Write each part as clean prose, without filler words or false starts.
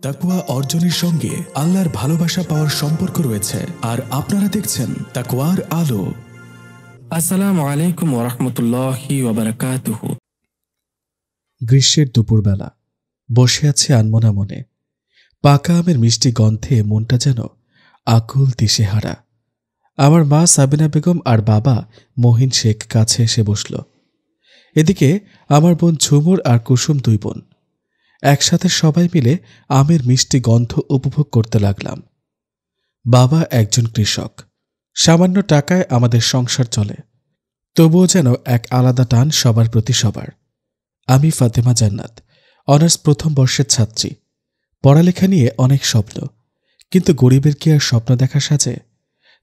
তাকওয়া অর্জনের সঙ্গে আল্লাহর ভালোবাসা পাওয়ার সম্পর্ক রয়েছে, আর আপনারা দেখছেন তাকওয়ার আলো। আসসালামু আলাইকুম ওয়া রাহমাতুল্লাহি ওয়া বারাকাতুহু। গ্রীষ্মের দুপুরবেলা বসে আছে আনমনা মনে। পাকা আমের মিষ্টি গন্ধে মনটা যেন আকুল দিশেহারা। আমার মা সাবিনা বেগম আর বাবা মহিন শেখ কাছে এসে বসল। এদিকে আমার বোন ঝুমুর আর কুসুম দুই বোন। একসাথে সবাই মিলে আমের মিষ্টি গন্ধ উপভোগ করতে লাগলাম। বাবা একজন কৃষক, সামান্য টাকায় আমাদের সংসার চলে, তবুও যেন এক আলাদা টান সবার প্রতি সবার। আমি ফাতেমা জান্নাত, অনার্স প্রথম বর্ষের ছাত্রী। পড়ালেখা নিয়ে অনেক স্বপ্ন, কিন্তু গরিবের কি আর স্বপ্ন দেখা সাজে?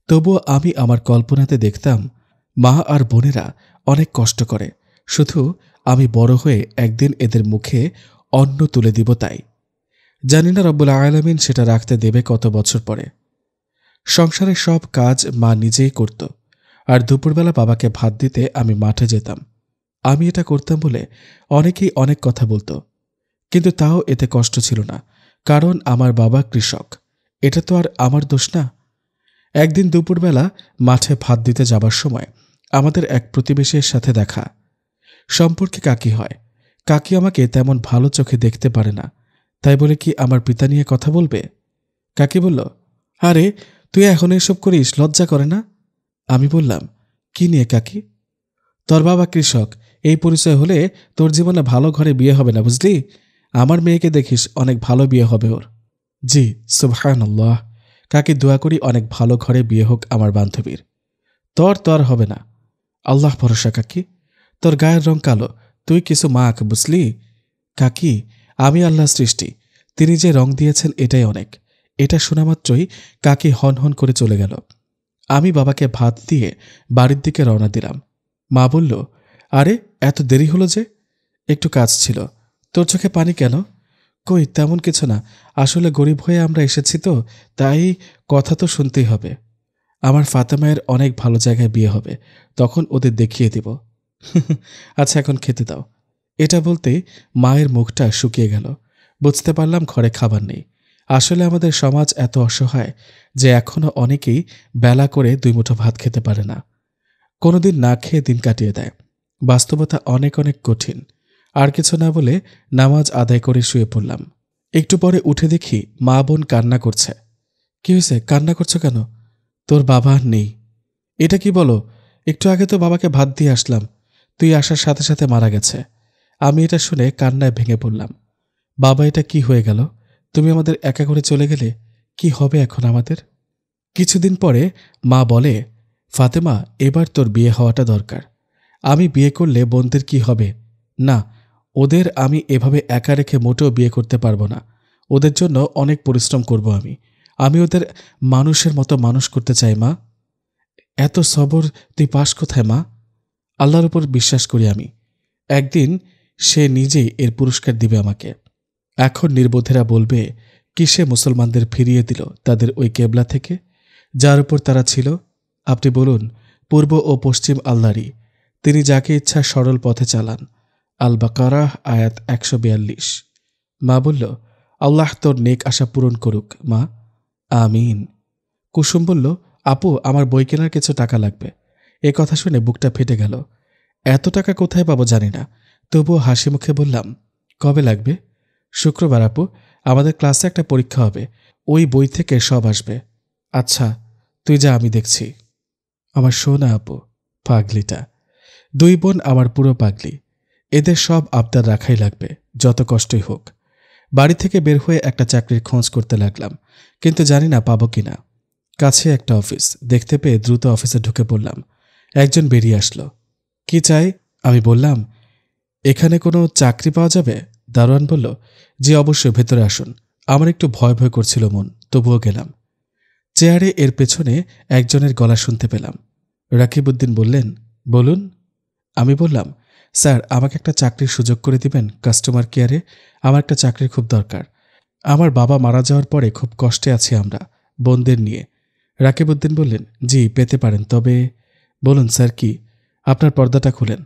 তবুও আমি আমার কল্পনাতে দেখতাম মা আর বোনেরা অনেক কষ্ট করে, শুধু আমি বড় হয়ে একদিন এদের মুখে অন্ন তুলে দিব তাই। জানি না রব্বুল আলামিন সেটা রাখতে দেবে কত বছর পরে। সংসারের সব কাজ মা নিজেই করত, আর দুপুরবেলা বাবাকে ভাত দিতে আমি মাঠে যেতাম। আমি এটা করতাম বলে অনেকেই অনেক কথা বলতো, কিন্তু তাও এতে কষ্ট ছিল না, কারণ আমার বাবা কৃষক। এটা তো আর আমার দোষ না। একদিন দুপুরবেলা মাঠে ভাত দিতে যাবার সময় আমাদের এক প্রতিবেশীর সাথে দেখা। সম্পর্কে কাকি হয়। কাকি আমাকে তেমন ভালো চোখে দেখতে পারে না, তাই বলে কি আমার পিতা নিয়ে কথা বলবে? কাকি বলল, আরে তুই এখন এসব করিস, লজ্জা করে না? আমি বললাম, কি নিয়ে কাকি? তোর বাবা কৃষক, এই পরিচয় হলে তোর জীবনে ভালো ঘরে বিয়ে হবে না, বুঝলি? আমার মেয়েকে দেখিস, অনেক ভালো বিয়ে হবে ওর। জি সুবহানাল্লাহ। কাকি দোয়া করি অনেক ভালো ঘরে বিয়ে হোক আমার বান্ধবীর। তোর তো আর হবে না। আল্লাহ ভরসা কাকি, তোর গায়ের রং কালো, তুই কিছু মাখ, বুঝলি? কাকি, আমি আল্লাহ সৃষ্টি, তিনি যে রং দিয়েছেন এটাই অনেক। এটা শোনা মাত্রই কাকি হন হন করে চলে গেল। আমি বাবাকে ভাত দিয়ে বাড়ির দিকে রওনা দিলাম। মা বলল, আরে এত দেরি হলো যে? একটু কাজ ছিল। তোর চোখে পানি কেন? কই তেমন কিছু না, আসলে গরিব হয়ে আমরা এসেছি তো, তাই কথা তো শুনতেই হবে। আমার ফাতেমায়ের অনেক ভালো জায়গায় বিয়ে হবে, তখন ওদের দেখিয়ে দিব। আচ্ছা এখন খেতে দাও। এটা বলতেই মায়ের মুখটা শুকিয়ে গেল। বুঝতে পারলাম ঘরে খাবার নেই। আসলে আমাদের সমাজ এত অসহায় যে এখনো অনেকেই বেলা করে দুই মুঠো ভাত খেতে পারে না, কোনোদিন না খেয়ে দিন কাটিয়ে দেয়। বাস্তবতা অনেক অনেক কঠিন। আর কিছু না বলে নামাজ আদায় করে শুয়ে পড়লাম। একটু পরে উঠে দেখি মা বোন কান্না করছে। কি হয়েছে, কান্না করছো কেন? তোর বাবা আর নেই। এটা কি বলো? একটু আগে তো বাবাকে ভাত দিয়ে আসলাম, তুই আসার সাথে সাথে মারা গেছে। আমি এটা শুনে কান্নায় ভেঙে পড়লাম। বাবা, এটা কি হয়ে গেল? তুমি আমাদের একা করে চলে গেলে, কি হবে এখন আমাদের? কিছুদিন পরে মা বলে, ফাতেমা, এবার তোর বিয়ে হওয়াটা দরকার। আমি বিয়ে করলে বোনদের কি হবে? না, ওদের আমি এভাবে একা রেখে মোটেও বিয়ে করতে পারবো না। ওদের জন্য অনেক পরিশ্রম করব আমি ওদের মানুষের মতো মানুষ করতে চাই মা। এত সবর তুই পাস কোথায় মা? আল্লাহর উপর বিশ্বাস করি আমি, একদিন সে নিজেই এর পুরস্কার দিবে আমাকে। এখন নির্বোধেরা বলবে, কিসে মুসলমানদের ফিরিয়ে দিল তাদের ওই কেবলা থেকে যার উপর তারা ছিল? আপনি বলুন, পূর্ব ও পশ্চিম আল্লাহরই, তিনি যাকে ইচ্ছা সরল পথে চালান। আল বাকারাহ আয়াত 142। মা বলল, আল্লাহ তোর নেক আশা পূরণ করুক মা, আমিন। কুসুম বলল, আপু, আমার বই কেনার কিছু টাকা লাগবে। এ কথা শুনে বুকটা ফেটে গেল। এত টাকা কোথায় পাবো জানি না, তবুও হাসি মুখে বললাম, কবে লাগবে? শুক্রবার আপু, আমাদের ক্লাসে একটা পরীক্ষা হবে, ওই বই থেকে সব আসবে। আচ্ছা তুই যা, আমি দেখছি। আমার সোনা আপু, পাগলিটা। দুই বোন আমার পুরো পাগলি। এদের সব আবদার রাখাই লাগবে, যত কষ্টই হোক। বাড়ি থেকে বের হয়ে একটা চাকরির খোঁজ করতে লাগলাম, কিন্তু জানি না পাবো কিনা। কাছে একটা অফিস দেখতে পেয়ে দ্রুত অফিসে ঢুকে পড়লাম। একজন বেরিয়ে আসলো। কি চাই? আমি বললাম, এখানে কোনো চাকরি পাওয়া যাবে? দারোয়ান বলল, জি অবশ্যই, ভেতরে আসুন। আমার একটু ভয় ভয় করছিল মন, তবুও গেলাম। চেয়ারে এর পেছনে একজনের গলা শুনতে পেলাম। রাকিবউদ্দিন বললেন, বলুন। আমি বললাম, স্যার, আমাকে একটা চাকরির সুযোগ করে দিবেন কাস্টমার কেয়ারে? আমার একটা চাকরির খুব দরকার। আমার বাবা মারা যাওয়ার পরে খুব কষ্টে আছি আমরা বোনদের নিয়ে। রাকিবউদ্দিন বললেন, জি পেতে পারেন, তবে। বলুন স্যার, কি? আপনার পর্দাটা খুলেন।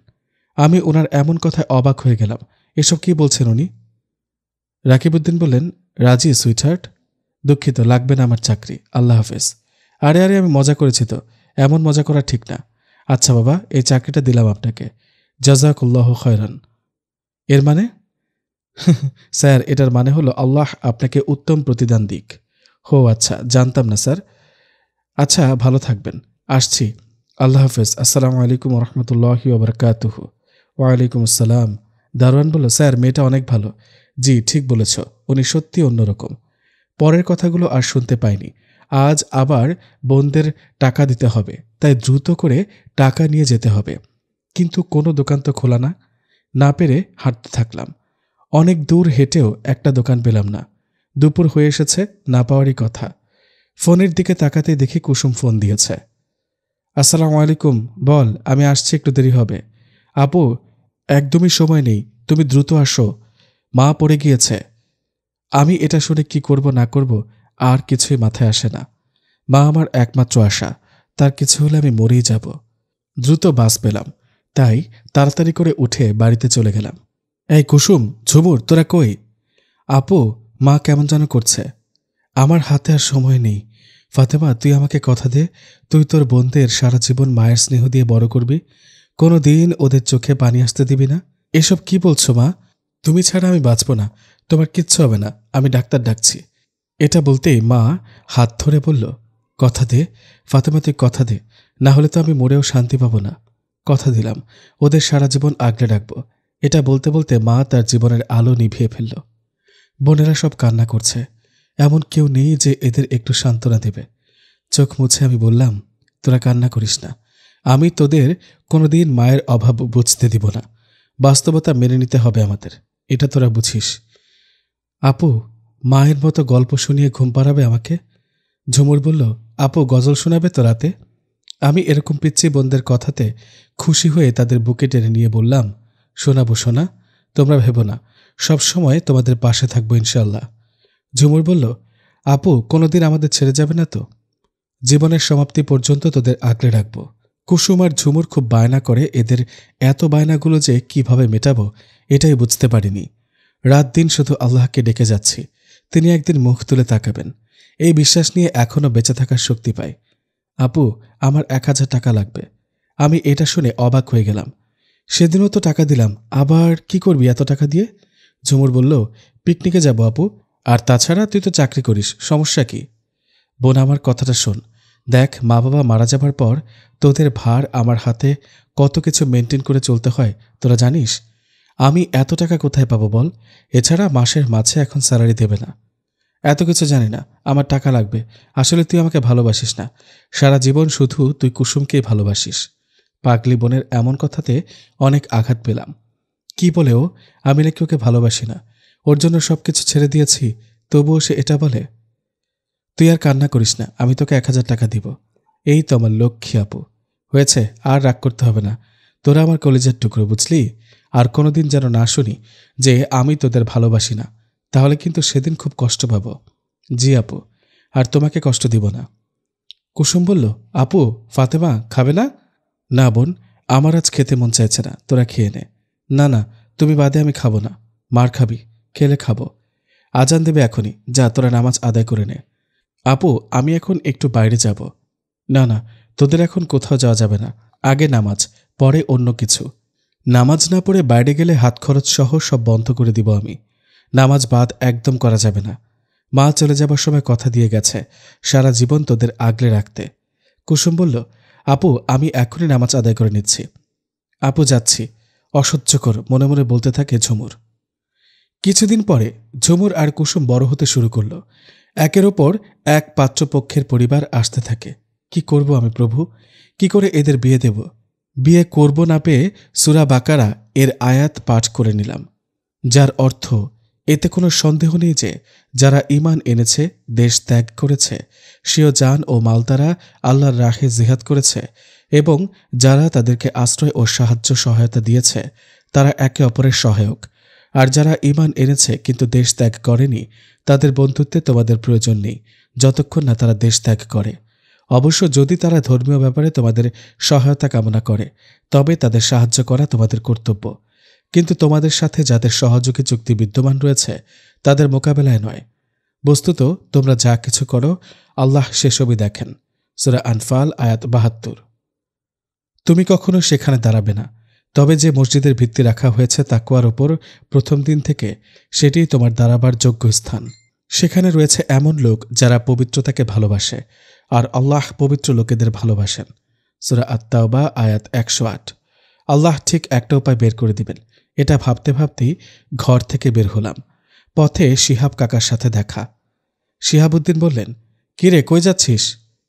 আমি ওনার এমন কথায় অবাক হয়ে গেলাম। এসব কি বলছেন উনি? রাকিবউদ্দিন বললেন, রাজি সুইটহার্ট, দুঃখিত, লাগবে না আমার চাকরি, আল্লাহ হাফেজ। আরে আরে আমি মজা করেছি তো, এমন মজা করা ঠিক না। আচ্ছা বাবা, এই চাকরিটা দিলাম আপনাকে, জাযাকুল্লাহ খয়রান। এর মানে? স্যার, এটার মানে হলো আল্লাহ আপনাকে উত্তম প্রতিদান দিক। হো আচ্ছা, জানতাম না স্যার। আচ্ছা, ভালো থাকবেন, আসছি, আল্লাহ হাফেজ, আসসালামু আলাইকুম রহমতুল্লাহি ওবরাকাতুহু। ওয়ালাইকুম আসসালাম। দারোয়ান বলল, স্যার মেয়েটা অনেক ভালো। জি ঠিক বলেছ, উনি সত্যি অন্যরকম। পরের কথাগুলো আর শুনতে পাইনি। আজ আবার বোনদের টাকা দিতে হবে, তাই দ্রুত করে টাকা নিয়ে যেতে হবে। কিন্তু কোনো দোকান তো খোলা না। না পেরে হাঁটতে থাকলাম। অনেক দূর হেঁটেও একটা দোকান পেলাম না। দুপুর হয়ে এসেছে, না পাওয়ারই কথা। ফোনের দিকে তাকাতেই দেখি কুসুম ফোন দিয়েছে। আসসালামু আলাইকুম, বল, আমি আসছি, একটু দেরি হবে। আপু, একদমই সময় নেই, তুমি দ্রুত আসো, মা পড়ে গিয়েছে। আমি এটা শুনে কি করব না করব আর কিছুই মাথায় আসে না। মা আমার একমাত্র আশা, তার কিছু হলে আমি মরেই যাব। দ্রুত বাস পেলাম, তাই তাড়াতাড়ি করে উঠে বাড়িতে চলে গেলাম। এই কুসুম, ঝুমুর, তোরা কই? আপু, মা কেমন যেন করছে। আমার হাতে আর সময় নেই। ফাতেমা, তুই আমাকে কথা দে, তুই তোর বোনদের সারা জীবন মায়ের স্নেহ দিয়ে বড় করবি, কোনো দিন ওদের চোখে পানি আসতে দিবি না। এসব কি বলছো মা? তুমি ছাড়া আমি বাঁচব না, তোমার কিচ্ছু হবে না, আমি ডাক্তার ডাকছি। এটা বলতেই মা হাত ধরে বলল, কথা দে ফাতেমা, তুই কথা দে, না হলে তো আমি মরেও শান্তি পাব না। কথা দিলাম, ওদের সারা জীবন আগলে রাখব। এটা বলতে বলতে মা তার জীবনের আলো নিভিয়ে ফেলল। বোনেরা সব কান্না করছে, এমন কেউ নেই যে এদের একটু সান্ত্বনা দেবে। চোখ মুছে আমি বললাম, তোরা কান্না করিস না, আমি তোদের কোনোদিন মায়ের অভাব বুঝতে দিব না। বাস্তবতা মেনে নিতে হবে আমাদের, এটা তোরা বুঝিস। আপু, মায়ের মতো গল্প শুনিয়ে ঘুম পাড়াবে আমাকে? ঝুমুর বলল, আপু গজল শোনাবে তো রাতে? আমি এরকম পিচ্ছি বোনদের কথাতে খুশি হয়ে তাদের বুকে টেনে নিয়ে বললাম, শোনাবো সোনা, তোমরা ভেবো না, সবসময় তোমাদের পাশে থাকবো ইনশাল্লাহ। ঝুমুর বলল, আপু কোনোদিন আমাদের ছেড়ে যাবে না তো? জীবনের সমাপ্তি পর্যন্ত তোদের আগলে রাখবো। কুসুম আর ঝুমুর খুব বায়না করে, এদের এত বায়নাগুলো যে কিভাবে মেটাবো এটাই বুঝতে পারিনি। রাত দিন শুধু আল্লাহকে ডেকে যাচ্ছি, তিনি একদিন মুখ তুলে তাকাবেন, এই বিশ্বাস নিয়ে এখনও বেঁচে থাকার শক্তি পাই। আপু, আমার 1000 টাকা লাগবে। আমি এটা শুনে অবাক হয়ে গেলাম। সেদিনও তো টাকা দিলাম, আবার কি করবি এত টাকা দিয়ে? ঝুমুর বলল, পিকনিকে যাব আপু, আর তাছাড়া তুই তো চাকরি করিস, সমস্যা কি? বোন, আমার কথাটা শোন, দেখ, মা বাবা মারা যাবার পর তোদের ভার আমার হাতে, কত কিছু মেনটেন করে চলতে হয় তোরা জানিস। আমি এত টাকা কোথায় পাবো বল? এছাড়া মাসের মাঝে এখন স্যালারি দেবে না। এত কিছু জানি না, আমার টাকা লাগবে। আসলে তুই আমাকে ভালোবাসিস না, সারা জীবন শুধু তুই কুসুমকেই ভালোবাসিস। পাগলি বোনের এমন কথাতে অনেক আঘাত পেলাম। কি বলেও আমি নাকি ওকে ভালোবাসি না, ওর জন্য সবকিছু ছেড়ে দিয়েছি, তবুও সে এটা বলে। তুই আর কান্না করিস না, আমি তোকে 1000 টাকা দিব। এই তো আমার লক্ষ্মী আপু, হয়েছে, আর রাগ করতে হবে না। তোরা আমার কলেজের টুকরো, বুঝলি? আর কোনোদিন যেন না শুনি যে আমি তোদের ভালোবাসি না, তাহলে কিন্তু সেদিন খুব কষ্ট পাব। জি আপু, আর তোমাকে কষ্ট দিব না। কুসুম বলল, আপু, ফাতেমা খাবে না? না বোন, আমার আজ খেতে মন চাইছে না, তোরা খেয়ে নে। না না, তুমি বাদে, আমি খাবো না। মার খাবি? খেলে খাবো। আজান দেবে এখনই, যা তোরা নামাজ আদায় করে নে। আপু, আমি এখন একটু বাইরে যাব। না না, তোদের এখন কোথাও যাওয়া যাবে না, আগে নামাজ, পরে অন্য কিছু। নামাজ না পড়ে বাইরে গেলে হাত খরচ সহ সব বন্ধ করে দিব আমি। নামাজ বাদ একদম করা যাবে না। মা চলে যাবার সময় কথা দিয়ে গেছে সারা জীবন তোদের আগলে রাখতে। কুসুম বলল, আপু, আমি এখনই নামাজ আদায় করে নিচ্ছি। আপু, যাচ্ছি। অসহ্যকর মনে মনে বলতে থাকে ঝুমুর। কিছুদিন পরে ঝুমুর আর কুসুম বড় হতে শুরু করল। একের ওপর এক পাত্রপক্ষের পরিবার আসতে থাকে। কি করব আমি প্রভু, কি করে এদের বিয়ে দেব? বিয়ে করব না পেয়ে সূরা বাকারা এর আয়াত পাঠ করে নিলাম, যার অর্থ, এতে কোনো সন্দেহ নেই যে যারা ঈমান এনেছে, দেশ ত্যাগ করেছে, স্বীয় জান ও মাল দ্বারা আল্লাহর রাহে জিহাদ করেছে, এবং যারা তাদেরকে আশ্রয় ও সাহায্য সহায়তা দিয়েছে, তারা একে অপরের সহায়ক। আর যারা ঈমান এনেছে কিন্তু দেশ ত্যাগ করেনি, তাদের বন্ধুত্বে তোমাদের প্রয়োজন নেই যতক্ষণ না তারা দেশ ত্যাগ করে। অবশ্য যদি তারা ধর্মীয় ব্যাপারে তোমাদের সহায়তা কামনা করে, তবে তাদের সাহায্য করা তোমাদের কর্তব্য। কিন্তু তোমাদের সাথে যাদের সহযোগী চুক্তি বিদ্যমান রয়েছে তাদের মোকাবেলায় নয়। বস্তুত তোমরা যা কিছু করো আল্লাহ সেসবই দেখেন। সূরা আনফাল আয়াত ৭২। তুমি কখনো সেখানে দাঁড়াবে না, তবে যে মসজিদের ভিত্তি রাখা হয়েছে তাকওয়ার ওপর প্রথম দিন থেকে, সেটিই তোমার দাঁড়াবার যোগ্য স্থান। সেখানে রয়েছে এমন লোক যারা পবিত্রতাকে ভালোবাসে, আর আল্লাহ পবিত্র লোকেদের ভালোবাসেন। সূরা আত-তাওবা আয়াত ১০৮। আল্লাহ ঠিক একটা উপায় বের করে দিবেন, এটা ভাবতে ভাবতেই ঘর থেকে বের হলাম। পথে শিহাব কাকার সাথে দেখা। শিহাবুদ্দিন বললেন, কিরে কই যাচ্ছিস?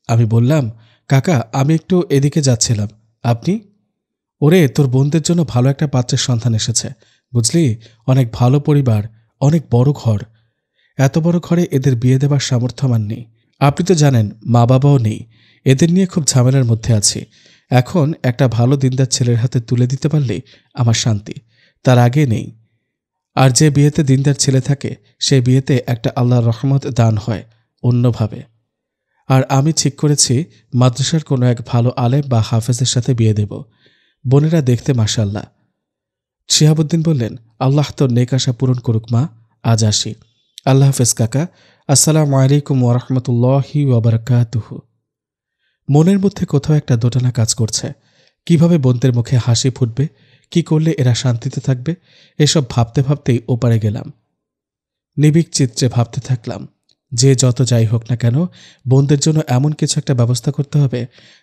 আমি বললাম, কাকা আমি একটু এদিকে যাচ্ছিলাম। আপনি? ওরে তোর বোনদের জন্য ভালো একটা পাত্রের সন্ধান এসেছে, বুঝলি? অনেক ভালো পরিবার, অনেক বড় ঘর। এত বড় ঘরে এদের বিয়ে দেবার সামর্থ্য আমার নেই। আপনি তো জানেন মা বাবাও নেই, এদের নিয়ে খুব ঝামেলার মধ্যে আছি। এখন একটা ভালো দিনদার ছেলের হাতে তুলে দিতে পারলেই আমার শান্তি, তার আগে নেই। আর যে বিয়েতে দিনদার ছেলে থাকে সেই বিয়েতে একটা আল্লাহর রহমত দান হয় অন্যভাবে। আর আমি ঠিক করেছি মাদ্রাসার কোনো এক ভালো আলেম বা হাফেজের সাথে বিয়ে দেব। বোনেরা দেখতে মাশাআল্লাহ। শিহাবুদ্দিন বললেন, আল্লাহ তোর নেক আশা পূরণ করুক মা, আজ আসি। আল্লাহ হাফেজ কাকা, আসসালামু আলাইকুম ওয়ারাহমাতুল্লাহি ওয়াবারাকাতুহু। মনের মধ্যে কোথাও একটা দোটানা কাজ করছে। কিভাবে বোনদের মুখে হাসি ফুটবে, কি করলে এরা শান্তিতে থাকবে, এসব ভাবতে ভাবতেই ওপারে গেলাম। নিবিক চিত্রে ভাবতে থাকলাম, যে যত যাই হোক না কেন বোনদের জন্য এমন কিছু একটা ব্যবস্থা করতে হবে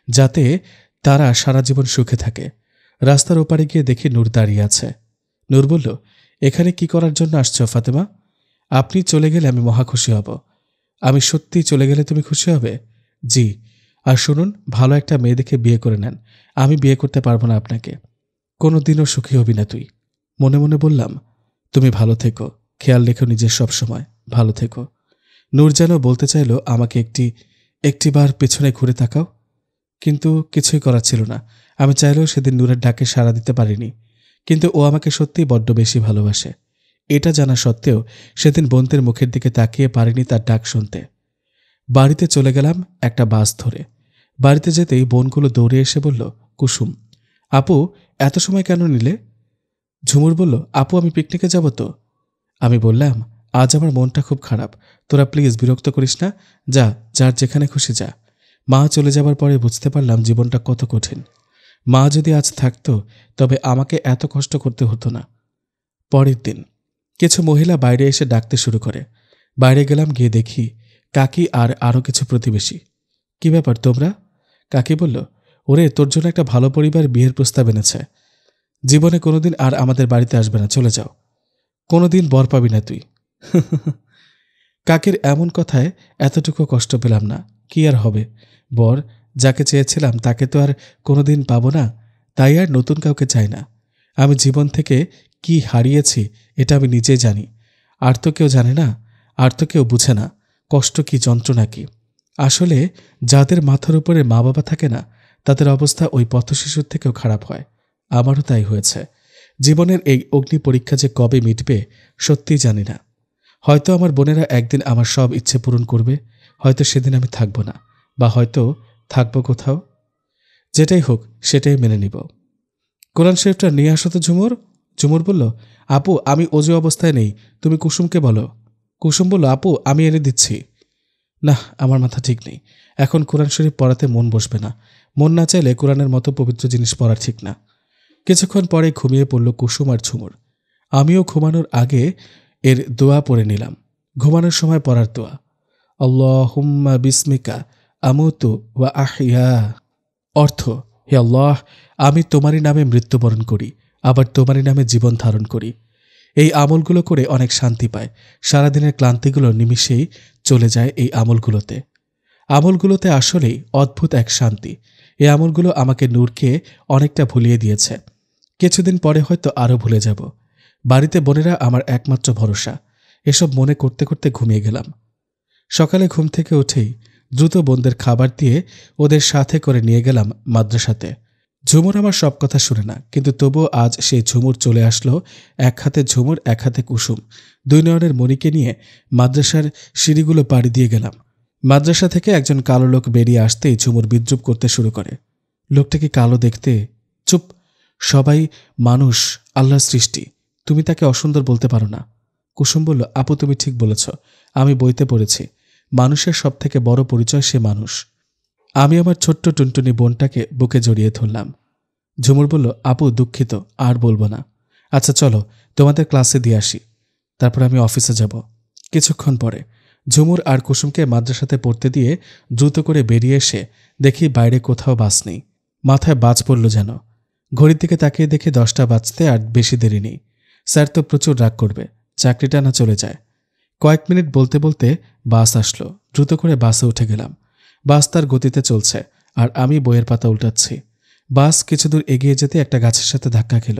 যাতে তারা সারা জীবন সুখে থাকে। রাস্তার ওপারে গিয়ে দেখি নূর দাঁড়িয়ে আছে। নূর বলল, এখানে কি করার জন্য আসছো ফাতেমা? আপনি চলে গেলে আমি মহা খুশি হব। আমি সত্যি চলে গেলে তুমি খুশি হবে? জি। আর শুনুন, ভালো একটা মেয়ে দেখে বিয়ে করে নেন। আমি বিয়ে করতে পারবো না আপনাকে। কোনো দিনও সুখী হবি না তুই। মনে মনে বললাম, তুমি ভালো থেকো, খেয়াল রেখো নিজের, সব সময় ভালো থেকো। নূর যেন বলতে চাইল আমাকে একটিবার পেছনে ঘুরে তাকাও, কিন্তু কিছুই করার ছিল না। আমি চাইলেও সেদিন নূরের ডাকে সাড়া দিতে পারিনি, কিন্তু ও আমাকে সত্যিই বড্ড বেশি ভালোবাসে। এটা জানা সত্ত্বেও সেদিন বোনদের মুখের দিকে তাকিয়ে পারিনি তার ডাক শুনতে। বাড়িতে চলে গেলাম একটা বাস ধরে। বাড়িতে যেতেই বোনগুলো দৌড়ে এসে বলল, কুসুম, আপু এত সময় কেন নিলে? ঝুমুর বলল, আপু আমি পিকনিকে যাব তো। আমি বললাম, আজ আমার মনটা খুব খারাপ, তোরা প্লিজ বিরক্ত করিস না, যা, যার যেখানে খুশি যা। মা চলে যাবার পরে বুঝতে পারলাম জীবনটা কত কঠিন। মা যদি আজ থাকতো তবে আমাকে এত কষ্ট করতে হতো না। পরের দিন কিছু মহিলা বাইরে এসে ডাকতে শুরু করে। বাইরে গেলাম, গিয়ে দেখি কাকি আর আরও কিছু প্রতিবেশী। কি ব্যাপার তোমরা? কাকি বলল, ওরে তোর জন্য একটা ভালো পরিবার বিয়ের প্রস্তাব এনেছে। জীবনে কোনোদিন আর আমাদের বাড়িতে আসবে না, চলে যাও। কোনোদিন বর পাবি না তুই। কাকির এমন কথায় এতটুকু কষ্ট পেলাম না। কি আর হবে, বর যাকে চেয়েছিলাম তাকে তো আর কোনোদিন পাবো না, তাই আর নতুন কাউকে চাই না। আমি জীবন থেকে কি হারিয়েছি এটা আমি নিজেই জানি, আর তো কেউ জানে না, আর তো কেউ বুঝে না কষ্ট কি, যন্ত্রণা কি। আসলে যাদের মাথার উপরে মা বাবা থাকে না তাদের অবস্থা ওই পথশিশুর থেকেও খারাপ হয়। আমারও তাই হয়েছে। জীবনের এই অগ্নি পরীক্ষা যে কবে মিটবে সত্যিই জানি না। হয়তো আমার বোনেরা একদিন আমার সব ইচ্ছে পূরণ করবে, হয়তো সেদিন আমি থাকবো না, বা হয়তো থাকবো কোথাও। যেটাই হোক সেটাই মেনে নিব। কোরআন শরীফটা নিয়ে আসো তো ঝুমুর। ঝুমুর বলল, আপু আমি অজু অবস্থায় নেই, তুমি কুসুমকে বলো। কুসুম বলল, আপু আমি এনে দিচ্ছি। না, আমার মাথা ঠিক নেই, এখন কোরআন শরীফ পড়াতে মন বসবে না। মন না চাইলে কোরআনের মতো পবিত্র জিনিস পড়া ঠিক না। কিছুক্ষণ পরে ঘুমিয়ে পড়ল কুসুম আর ঝুমুর। আমিও ঘুমানোর আগে এর দোয়া পড়ে নিলাম। ঘুমানোর সময় পড়ার দোয়া, আল্লাহুম্মা বিসমিকা আমুতু ওয়া আহইয়া। অর্থ, হে আল্লাহ, আমি তোমারই নামে মৃত্যুবরণ করি, আবার তোমারই নামে জীবন ধারণ করি। এই আমলগুলো করে অনেক শান্তি পায়। সারাদিনের ক্লান্তিগুলো নিমিষেই চলে যায় এই আমলগুলোতে। আমলগুলোতে আসলেই অদ্ভুত এক শান্তি। এই আমলগুলো আমাকে নূরকে অনেকটা ভুলিয়ে দিয়েছে। কিছুদিন পরে হয়তো আরও ভুলে যাব। বাড়িতে বোনেরা আমার একমাত্র ভরসা। এসব মনে করতে করতে ঘুমিয়ে গেলাম। সকালে ঘুম থেকে উঠেই দ্রুত বোনদের খাবার দিয়ে ওদের সাথে করে নিয়ে গেলাম মাদ্রাসাতে। ঝুমুর আমার সব কথা শুনে না, কিন্তু তবুও আজ সেই ঝুমুর চলে আসলো। এক হাতে ঝুমুর, এক হাতে কুসুম, দুই নয়নের মণিকে নিয়ে মাদ্রাসার সিঁড়িগুলো পাড়ি দিয়ে গেলাম। মাদ্রাসা থেকে একজন কালো লোক বেরিয়ে আসতেই ঝুমুর বিদ্রুপ করতে শুরু করে। লোকটা কি কালো দেখতে? চুপ, সবাই মানুষ, আল্লাহর সৃষ্টি, তুমি তাকে অসুন্দর বলতে পারো না। কুসুম বলল, আপু তুমি ঠিক বলেছ, আমি বইতে পড়েছি, মানুষের সবথেকে বড় পরিচয় সে মানুষ। আমি আমার ছোট্ট টুনটুনি বোনটাকে বুকে জড়িয়ে ধরলাম। ঝুমুর বলল, আপু দুঃখিত, আর বলবো না। আচ্ছা চলো তোমাদের ক্লাসে দিয়ে আসি, তারপর আমি অফিসে যাব। কিছুক্ষণ পরে ঝুমুর আর কুসুমকে মাদ্রাসাতে পড়তে দিয়ে দ্রুত করে বেরিয়ে এসে দেখি বাইরে কোথাও বাস নেই। মাথায় বাজ পড়ল যেন। ঘড়ির দিকে তাকিয়ে দেখি 10টা বাজতে আর বেশি দেরি নেই। স্যার তো প্রচুর রাগ করবে, চাকরিটা না চলে যায়। কয়েক মিনিট বলতে বলতে বাস আসলো। দ্রুত করে বাসে উঠে গেলাম। বাস তার গতিতে চলছে আর আমি বইয়ের পাতা উল্টাচ্ছি। বাস কিছু দূর এগিয়ে যেতে একটা গাছের সাথে ধাক্কা খেল।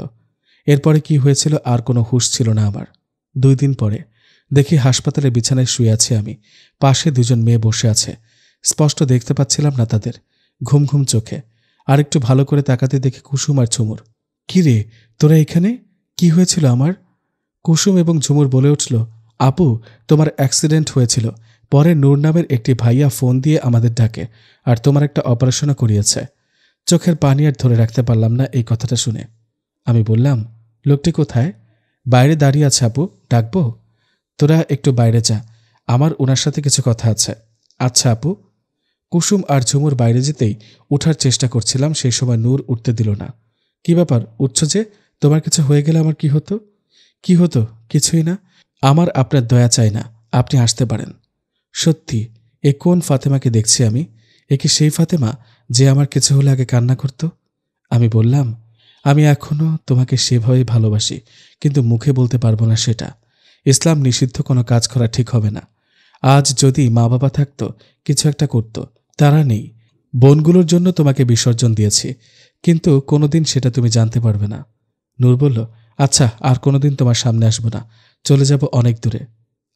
এরপরে কি হয়েছিল আর কোনো হুঁশ ছিল না আমার। 2 দিন পরে দেখি হাসপাতালে বিছানায় শুয়ে আছি আমি, পাশে 2জন মেয়ে বসে আছে। স্পষ্ট দেখতে পাচ্ছিলাম না তাদের, ঘুম ঘুম চোখে। আর একটু ভালো করে তাকাতে দেখি কুসুম আর ঝুমুর। কি রে তোরা এখানে, কি হয়েছিল আমার? কুসুম এবং ঝুমুর বলে উঠল, আপু তোমার অ্যাক্সিডেন্ট হয়েছিল, পরে নূর নামের একটি ভাইয়া ফোন দিয়ে আমাদের ডাকে, আর তোমার একটা অপারেশনও করিয়েছে। চোখের পানি আর ধরে রাখতে পারলাম না এই কথাটা শুনে। আমি বললাম, লোকটি কোথায়? বাইরে দাঁড়িয়ে আছে আপু, ডাকবো? তোরা একটু বাইরে যা, আমার ওনার সাথে কিছু কথা আছে। আচ্ছা আপু। কুসুম আর ঝুমুর বাইরে যেতেই উঠার চেষ্টা করছিলাম, সেই সময় নূর উঠতে দিল না। কি ব্যাপার, উঠছ যে? তোমার কিছু হয়ে গেলে আমার কি হতো? কি হতো? কিছুই না। আমার আপনার দয়া চাই না, আপনি আসতে পারেন। সত্যি, এ কোন ফাতেমাকে দেখছি আমি? এ কি সেই ফাতেমা যে আমার কিছু হলে আগে কান্না করত? আমি বললাম, আমি এখনও তোমাকে সেভাবেই ভালোবাসি, কিন্তু মুখে বলতে পারবো না সেটা। ইসলাম নিষিদ্ধ কোনো কাজ করা ঠিক হবে না। আজ যদি মা বাবা থাকতো, কিছু একটা করত, তারা নেই। বোনগুলোর জন্য তোমাকে বিসর্জন দিয়েছি, কিন্তু কোনোদিন সেটা তুমি জানতে পারবে না। নূর বলল, আচ্ছা আর কোনোদিন তোমার সামনে আসবো না, চলে যাব অনেক দূরে।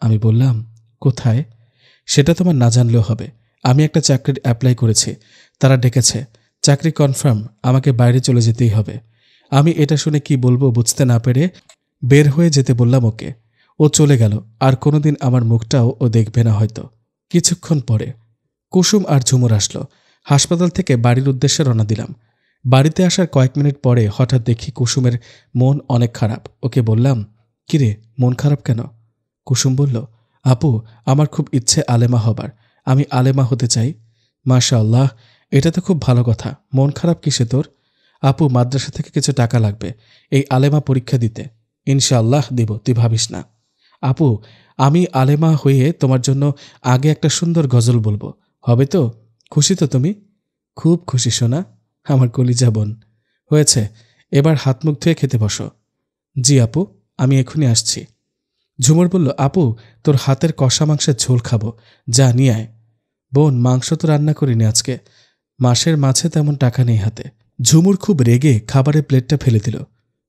আমি বললাম, কোথায়? সেটা তোমার না জানলেও হবে। আমি একটা চাকরির অ্যাপ্লাই করেছি, তারা ডেকেছে, চাকরি কনফার্ম, আমাকে বাইরে চলে যেতেই হবে। আমি এটা শুনে কি বলবো বুঝতে না পেরে বের হয়ে যেতে বললাম ওকে। ও চলে গেল, আর কোনোদিন আমার মুখটাও ও দেখবে না হয়তো। কিছুক্ষণ পরে কুসুম আর ঝুমুর আসলো। হাসপাতাল থেকে বাড়ির উদ্দেশ্যে রওনা দিলাম। বাড়িতে আসার কয়েক মিনিট পরে হঠাৎ দেখি কুসুমের মন অনেক খারাপ। ওকে বললাম, কিরে মন খারাপ কেন? কুসুম বলল, আপু আমার খুব ইচ্ছে আলেমা হবার, আমি আলেমা হতে চাই। মাশাআল্লাহ, এটা তো খুব ভালো কথা, মন খারাপ কিসে তোর? আপু মাদ্রাসা থেকে কিছু টাকা লাগবে এই আলেমা পরীক্ষা দিতে। ইনশাআল্লাহ দিব, তুই ভাবিস না। আপু আমি আলেমা হয়ে তোমার জন্য আগে একটা সুন্দর গজল বলবো, হবে তো? খুশি তো তুমি? খুব খুশি সোনা, আমার কলিজা বোন। হয়েছে, এবার হাত মুখ ধুয়ে খেতে বসো। জি আপু, আমি এখনই আসছি। ঝুমুর বলল, আপু তোর হাতের কষা মাংসের ঝোল খাবো, যা নিয়ে আয়। বোন মাংস তো রান্না করিনি আজকে, মাসের মাঝে তেমন টাকা নেই হাতে। ঝুমুর খুব রেগে খাবারের প্লেটটা ফেলে দিল।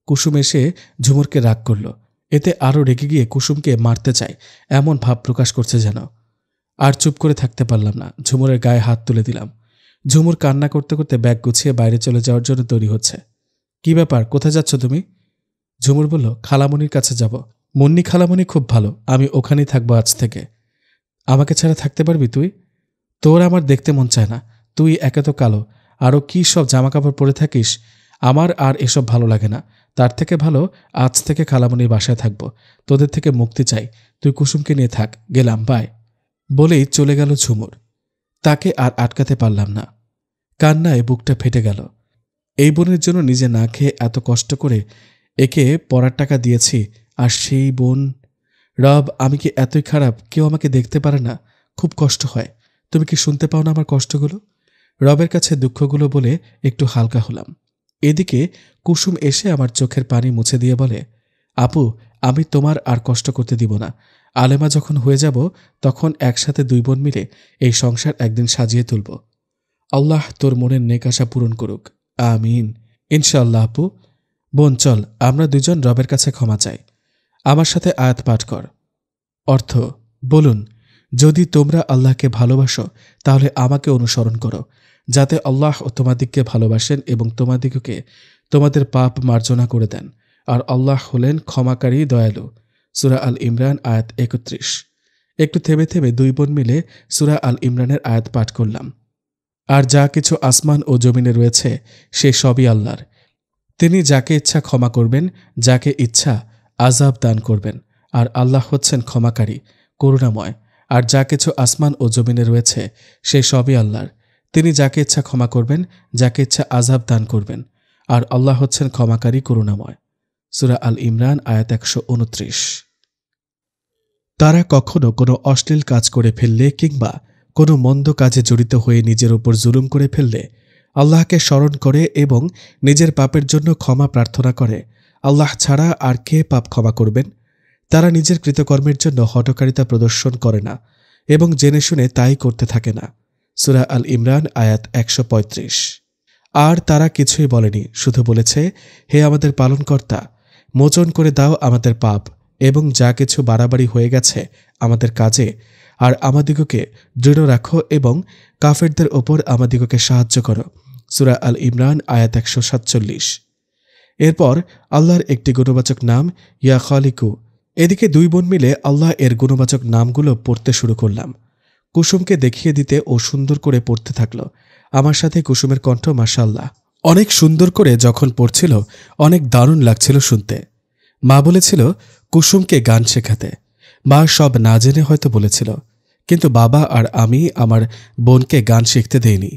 কুসুম এসে ঝুমুরকে রাগ করল। এতে আরও রেগে গিয়ে কুসুমকে মারতে চায় এমন ভাব প্রকাশ করছে যেন। আর চুপ করে থাকতে পারলাম না, ঝুমুরের গায়ে হাত তুলে দিলাম। ঝুমুর কান্না করতে করতে ব্যাগ গুছিয়ে বাইরে চলে যাওয়ার জন্য তৈরি হচ্ছে। কি ব্যাপার, কোথায় যাচ্ছ তুমি? ঝুমুর বলল, খালামণির কাছে যাব। মুন্নি খালামণি খুব ভালো, আমি ওখানেই থাকবো আজ থেকে। আমাকে ছাড়া থাকতে পারবি তুই? তোর আমার দেখতে মন চায় না, তুই একে তো কালো, আরও কি সব জামাকাপড় পরে থাকিস, আমার আর এসব ভালো লাগে না। তার থেকে ভালো আজ থেকে খালামণির বাসায় থাকবো, তোদের থেকে মুক্তি চাই, তুই কুসুমকে নিয়ে থাক, গেলাম, বাই। বলেই চলে গেল ঝুমুর। তাকে আর আটকাতে পারলাম না, কান্নায় বুকটা ফেটে গেল। এই বোনের জন্য নিজে না খেয়ে এত কষ্ট করে একে পড়ার টাকা দিয়েছি, আর সেই বোন। রব, আমি কি এতই খারাপ, কেউ আমাকে দেখতে পারে না? খুব কষ্ট হয়, তুমি কি শুনতে পাও না আমার কষ্টগুলো? রবের কাছে দুঃখগুলো বলে একটু হালকা হলাম। এদিকে কুসুম এসে আমার চোখের পানি মুছে দিয়ে বলে, আপু আমি তোমার আর কষ্ট করতে দিব না, আলেমা যখন হয়ে যাব তখন একসাথে 2 বোন মিলে এই সংসার একদিন সাজিয়ে তুলব। আল্লাহ তোর মনের নেক আশা পূরণ করুক, আমিন। ইনশাআল্লাহ আপু। বোন চল আমরা 2 জন রবের কাছে ক্ষমা চাই। আমার সাথে আয়াত পাঠ কর। অর্থ, বলুন, যদি তোমরা আল্লাহকে ভালোবাসো তাহলে আমাকে অনুসরণ করো, যাতে আল্লাহ তোমাদিগকে ভালোবাসেন এবং তোমাদিগকে তোমাদের পাপ মার্জনা করে দেন, আর আল্লাহ হলেন ক্ষমাকারী দয়ালু। সূরা আল ইমরান আয়াত 31। একটু থেমে থেমে 2 বোন মিলে সূরা আল ইমরানের আয়াত পাঠ করলাম। আর যা কিছু আসমান ও জমিনে রয়েছে সে সবই আল্লাহর, তিনি যাকে ইচ্ছা ক্ষমা করবেন, যাকে ইচ্ছা আযাব দান করবেন। আর আল্লাহ হচ্ছেন ক্ষমাকারী, করুণাময়। আর যা কিছু আসমান ও জমিনে রয়েছে সে সবই আল্লাহর। তিনি যাকে ইচ্ছা ক্ষমা করবেন, যাকে ইচ্ছা আযাব দান করবেন। আর আল্লাহ হচ্ছেন ক্ষমাকারী, করুণাময়। সূরা আল ইমরান আয়াত 129। তারা কখনো কোনো অশ্লীল কাজ করে ফেললে কিংবা কোনো মন্দ কাজে জড়িত হয়ে নিজের উপর জুলুম করে ফেললে আল্লাহকে স্মরণ করে এবং নিজের পাপের জন্য ক্ষমা প্রার্থনা করে, আল্লাহ ছাড়া আর কে পাপ ক্ষমা করবেন? তারা নিজের কৃতকর্মের জন্য হঠকারিতা প্রদর্শন করে না এবং জেনে শুনে তাই করতে থাকে না। সূরা আল ইমরান আয়াত 135। আর তারা কিছুই বলেনি, শুধু বলেছে, হে আমাদের পালনকর্তা, মোচন করে দাও আমাদের পাপ এবং যা কিছু বাড়াবাড়ি হয়ে গেছে আমাদের কাজে, আর আমাদিগকে দৃঢ় রাখো এবং কাফেরদের ওপর আমাদিগকে সাহায্য করো। সূরা আল ইমরান আয়াত 147। এরপর আল্লাহর একটি গুণবাচক নাম ইয়া খালিকু। এদিকে দুই বোন মিলে আল্লাহ এর গুণবাচক নামগুলো পড়তে শুরু করলাম। কুসুমকে দেখিয়ে দিতে ও সুন্দর করে পড়তে থাকল। আমার সাথে কুসুমের কণ্ঠ মাশাআল্লাহ অনেক সুন্দর করে যখন পড়ছিল অনেক দারুণ লাগছিল শুনতে। মা বলেছিল কুসুমকে গান শেখাতে। মা সব না জেনে হয়তো বলেছিল, কিন্তু বাবা আর আমি আমার বোনকে গান শিখতে দেইনি।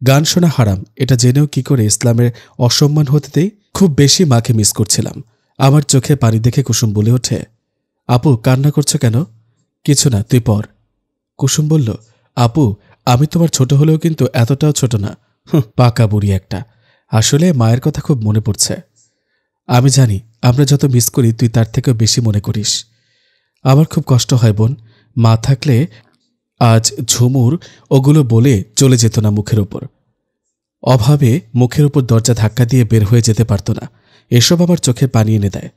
গান শোনা হারাম এটা জেনেও কি করে ইসলামের অসম্মান হতে দেই? খুব বেশি মাকে মিস করছিলাম। আমার চোখে পানি দেখে কুসুম বলে ওঠে, আপু কান্না করছো কেন? কিছু না, তুই পড়। কুসুম বলল, আপু আমি তোমার ছোট হলেও কিন্তু এতটাও ছোট না। পাকা বুড়ি একটা। আসলে মায়ের কথা খুব মনে পড়ছে। আমি জানি আমরা যত মিস করি তুই তার থেকেও বেশি মনে করিস। আমার খুব কষ্ট হয় বোন। মা থাকলে আজ ঝুমুর ওগুলো বলে চলে যেত না মুখের ওপর। অভাবে মুখের ওপর দরজা ধাক্কা দিয়ে বের হয়ে যেতে পারত না। এসব আমার চোখে পানি এনে দেয়।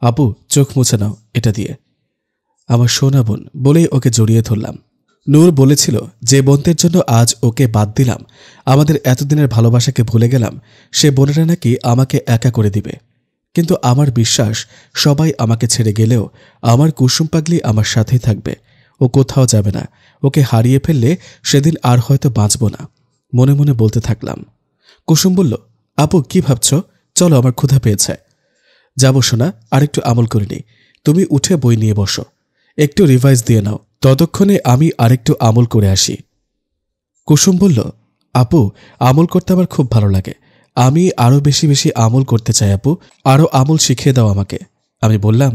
আপু চোখ মুছে নাও এটা দিয়ে। আমার সোনা বোন বলেই ওকে জড়িয়ে ধরলাম। নূর বলেছিল যে বোনদের জন্য আজ ওকে বাদ দিলাম, আমাদের এতদিনের ভালোবাসাকে ভুলে গেলাম, সে বোনেরা নাকি আমাকে একা করে দিবে। কিন্তু আমার বিশ্বাস সবাই আমাকে ছেড়ে গেলেও আমার কুসুম পাগলি আমার সাথেই থাকবে। ও কোথাও যাবে না। ওকে হারিয়ে ফেললে সেদিন আর হয়তো বাঁচব না। মনে মনে বলতে থাকলাম। কুসুম বলল, আপু কি ভাবছ? চলো আমার ক্ষুধা পেয়েছে। যাব শোনা, আরেকটু আমল করিনি। তুমি উঠে বই নিয়ে বসো, একটু রিভাইজ দিয়ে নাও, ততক্ষণে আমি আরেকটু আমল করে আসি। কুসুম বলল, আপু আমল করতে আমার খুব ভালো লাগে। আমি আরও বেশি বেশি আমল করতে চাই আপু, আরও আমল শিখিয়ে দাও আমাকে। আমি বললাম,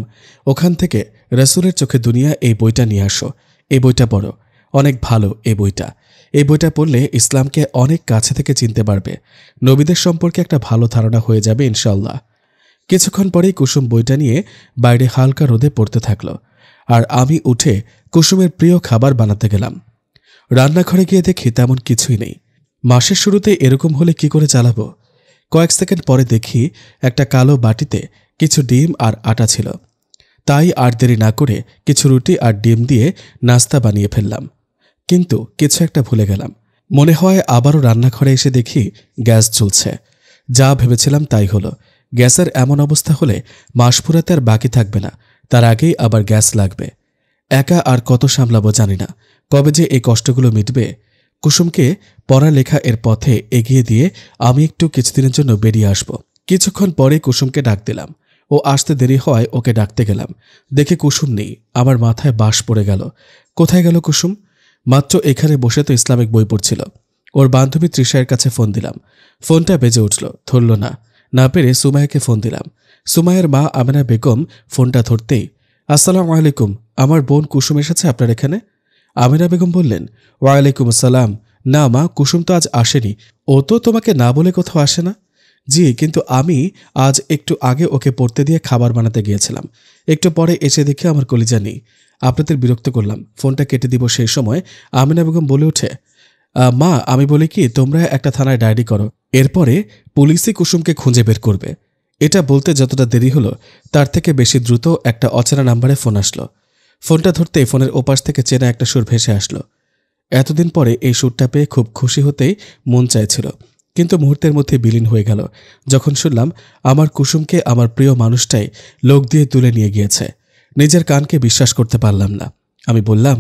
ওখান থেকে রসুলের চোখে দুনিয়া এই বইটা নিয়ে আসো। এই বইটা পড়ো, অনেক ভালো এই বইটা। এই বইটা পড়লে ইসলামকে অনেক কাছে থেকে চিনতে পারবে। নবীদের সম্পর্কে একটা ভালো ধারণা হয়ে যাবে ইনশাআল্লাহ। কিছুক্ষণ পরেই কুসুম বইটা নিয়ে বাইরে হালকা রোদে পড়তে থাকল, আর আমি উঠে কুসুমের প্রিয় খাবার বানাতে গেলাম। রান্নাঘরে গিয়ে দেখি তেমন কিছুই নেই। মাসের শুরুতে এরকম হলে কি করে চালাবো? কয়েক সেকেন্ড পরে দেখি একটা কালো বাটিতে কিছু ডিম আর আটা ছিল। তাই আর দেরি না করে কিছু রুটি আর ডিম দিয়ে নাস্তা বানিয়ে ফেললাম। কিন্তু কিছু একটা ভুলে গেলাম। মনে হয় আবারও রান্নাঘরে এসে দেখি গ্যাস জ্বলছে। যা ভেবেছিলাম তাই হলো। গ্যাসের এমন অবস্থা হলে মাস ফুরাতে আর বাকি থাকবে না, তার আগেই আবার গ্যাস লাগবে। একা আর কত সামলাবো জানি না, কবে যে এই কষ্টগুলো মিটবে। কুসুমকে পড়ালেখা এর পথে এগিয়ে দিয়ে আমি একটু কিছুদিনের জন্য বেরিয়ে আসব। কিছুক্ষণ পরে কুসুমকে ডাক দিলাম। ও আসতে দেরি হওয়ায় ওকে ডাকতে গেলাম। দেখে কুসুম নেই। আমার মাথায় বাঁশ পড়ে গেল। কোথায় গেল কুসুম? মাত্র এখানে বসে তো ইসলামিক বই পড়ছিল। ওর বান্ধবী তৃষায়ের কাছে ফোন দিলাম। ফোনটা বেজে উঠল, ধরল না। না পেরে সুমাইয়াকে ফোন দিলাম। সুমাইয়ের মা আমেনা বেগম ফোনটা ধরতেই, আসসালামু আলাইকুম, আমার বোন কুসুম এসেছে আপনার এখানে? আমেনা বেগম বললেন, ওয়ালাইকুম আসসালাম। না মা, কুসুম তো আজ আসেনি। ও তো তোমাকে না বলে কোথাও আসে না। জি, কিন্তু আমি আজ একটু আগে ওকে পড়তে দিয়ে খাবার বানাতে গিয়েছিলাম। একটু পরে এসে দেখে আমার কলিজা নেই। আপনাদের বিরক্ত করলাম, ফোনটা কেটে দিব। সেই সময় আমেনা বেগম বলে ওঠে, মা আমি বলি কি, তোমরা একটা থানায় ডায়েরি করো, এরপরে পুলিশই কুসুমকে খুঁজে বের করবে। এটা বলতে যতটা দেরি হলো তার থেকে বেশি দ্রুত একটা অচেনা নাম্বারে ফোন আসলো। ফোনটা ধরতেই ফোনের ওপাশ থেকে চেনা একটা সুর ভেসে আসলো। এতদিন পরে এই সুরটা পেয়ে খুব খুশি হতেই মন চাইছিল, কিন্তু মুহূর্তের মধ্যে বিলীন হয়ে গেল যখন শুনলাম আমার কুসুমকে আমার প্রিয় মানুষটাই লোক দিয়ে তুলে নিয়ে গিয়েছে। নিজের কানকে বিশ্বাস করতে পারলাম না। আমি বললাম,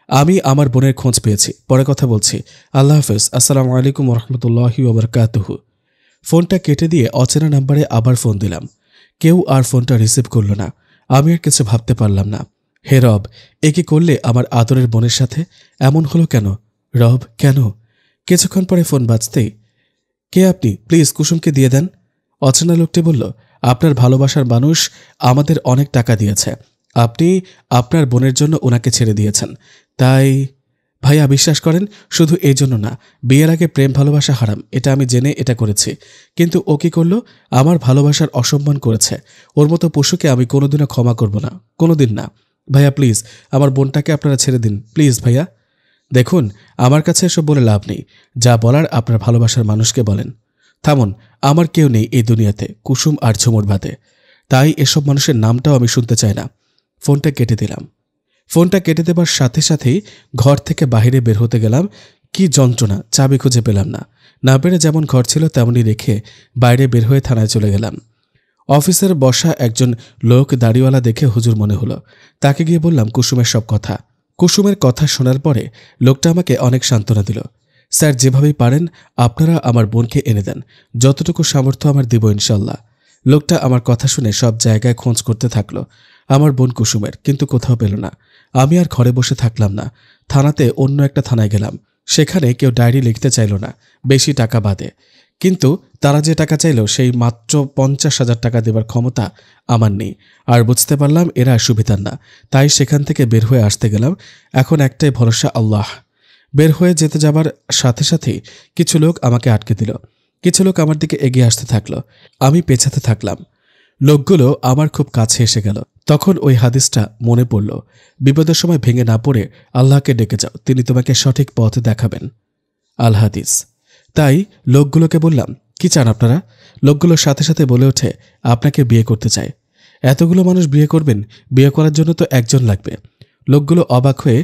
আমি আমার বোনের খোঁজ পেয়েছি, পরে কথা বলছি, আল্লাহ হাফেজ, আসসালামু আলাইকুম ওয়া রাহমাতুল্লাহি ওয়া বারাকাতুহু। ফোনটা কেটে দিয়ে অচেনা নাম্বারে আবার ফোন দিলাম। কেউ আর ফোনটা রিসিভ করল না। আমি আর কিছু ভাবতে পারলাম না। হে রব, এ কি করলে আমার আদরের বোনের সাথে? এমন হলো কেন রব, কেন? কিছুক্ষণ পরে ফোন বাজতেই, কে আপনি? প্লিজ কুসুমকে দিয়ে দেন। অচেনা লোকটি বলল, আপনার ভালোবাসার মানুষ আমাদের অনেক টাকা দিয়েছে, আপনি আপনার বোনের জন্য ওনাকে ছেড়ে দিয়েছেন, তাই। ভাইয়া বিশ্বাস করেন, শুধু এই জন্য না, বিয়ের আগে প্রেম ভালোবাসা হারাম, এটা আমি জেনে এটা করেছি। কিন্তু ও কি করলো? আমার ভালোবাসার অসম্মান করেছে। ওর মতো পশুকে আমি কোনোদিনও ক্ষমা করব না, কোনোদিন না। ভাইয়া প্লিজ আমার বোনটাকে আপনারা ছেড়ে দিন, প্লিজ ভাইয়া। দেখুন, আমার কাছে এসব বলে লাভ নেই, যা বলার আপনার ভালোবাসার মানুষকে বলেন। থামুন, আমার কেউ নেই এই দুনিয়াতে কুসুম আর ঝুমুর বাদে, তাই এসব মানুষের নামটাও আমি শুনতে চাই না। ফোনটা কেটে দিলাম। ফোনটা কেটে দেবার সাথে সাথেই ঘর থেকে বাইরে বের হতে গেলাম। কি যন্ত্রণা, চাবি খুঁজে পেলাম না। না পেরে যেমন ঘর ছিল তেমনই রেখে বাইরে বের হয়ে থানায় চলে গেলাম। অফিসের বসা একজন লোক দাড়িওয়ালা দেখে হুজুর মনে হলো। তাকে গিয়ে বললাম কুসুমের সব কথা। কুসুমের কথা শোনার পরে লোকটা আমাকে অনেক সান্ত্বনা দিল। স্যার, যেভাবেই পারেন আপনারা আমার বোনকে এনে দেন, যতটুকু সামর্থ্য আমার দিব ইনশাল্লাহ। লোকটা আমার কথা শুনে সব জায়গায় খোঁজ করতে থাকলো আমার বোন কুসুমের, কিন্তু কোথাও পেল না। আমি আর ঘরে বসে থাকলাম না, থানাতে অন্য একটা থানায় গেলাম। সেখানে কেউ ডায়েরি লিখতে চাইল না, বেশি টাকা বাদে। কিন্তু তারা যে টাকা চাইল সেই মাত্র 50,000 টাকা দেবার ক্ষমতা আমার নেই। আর বুঝতে পারলাম এরা সুবিধার না, তাই সেখান থেকে বের হয়ে আসতে গেলাম। এখন একটাই ভরসা, আল্লাহ। বের হয়ে যেতে যাবার সাথে সাথেই কিছু লোক আমাকে আটকে দিল। কিছু লোক আমার দিকে এগিয়ে আসতে থাকলো, আমি পেছাতে থাকলাম। লোকগুলো আমার খুব কাছে এসে গেল। তখন ওই হাদিসটা মনে পড়ল, বিপদের সময় ভেঙে না পড়ে আল্লাহকে ডেকে যাও, তিনি তোমাকে সঠিক পথ দেখাবেন। আল হাদিস। তাই লোকগুলোকে বললাম, কি চান আপনারা? লোকগুলোর সাথে সাথে বলে ওঠে, আপনাকে বিয়ে করতে চায়। এতগুলো মানুষ বিয়ে করবেন? বিয়ে করার জন্য তো একজন লাগবে। লোকগুলো অবাক হয়ে,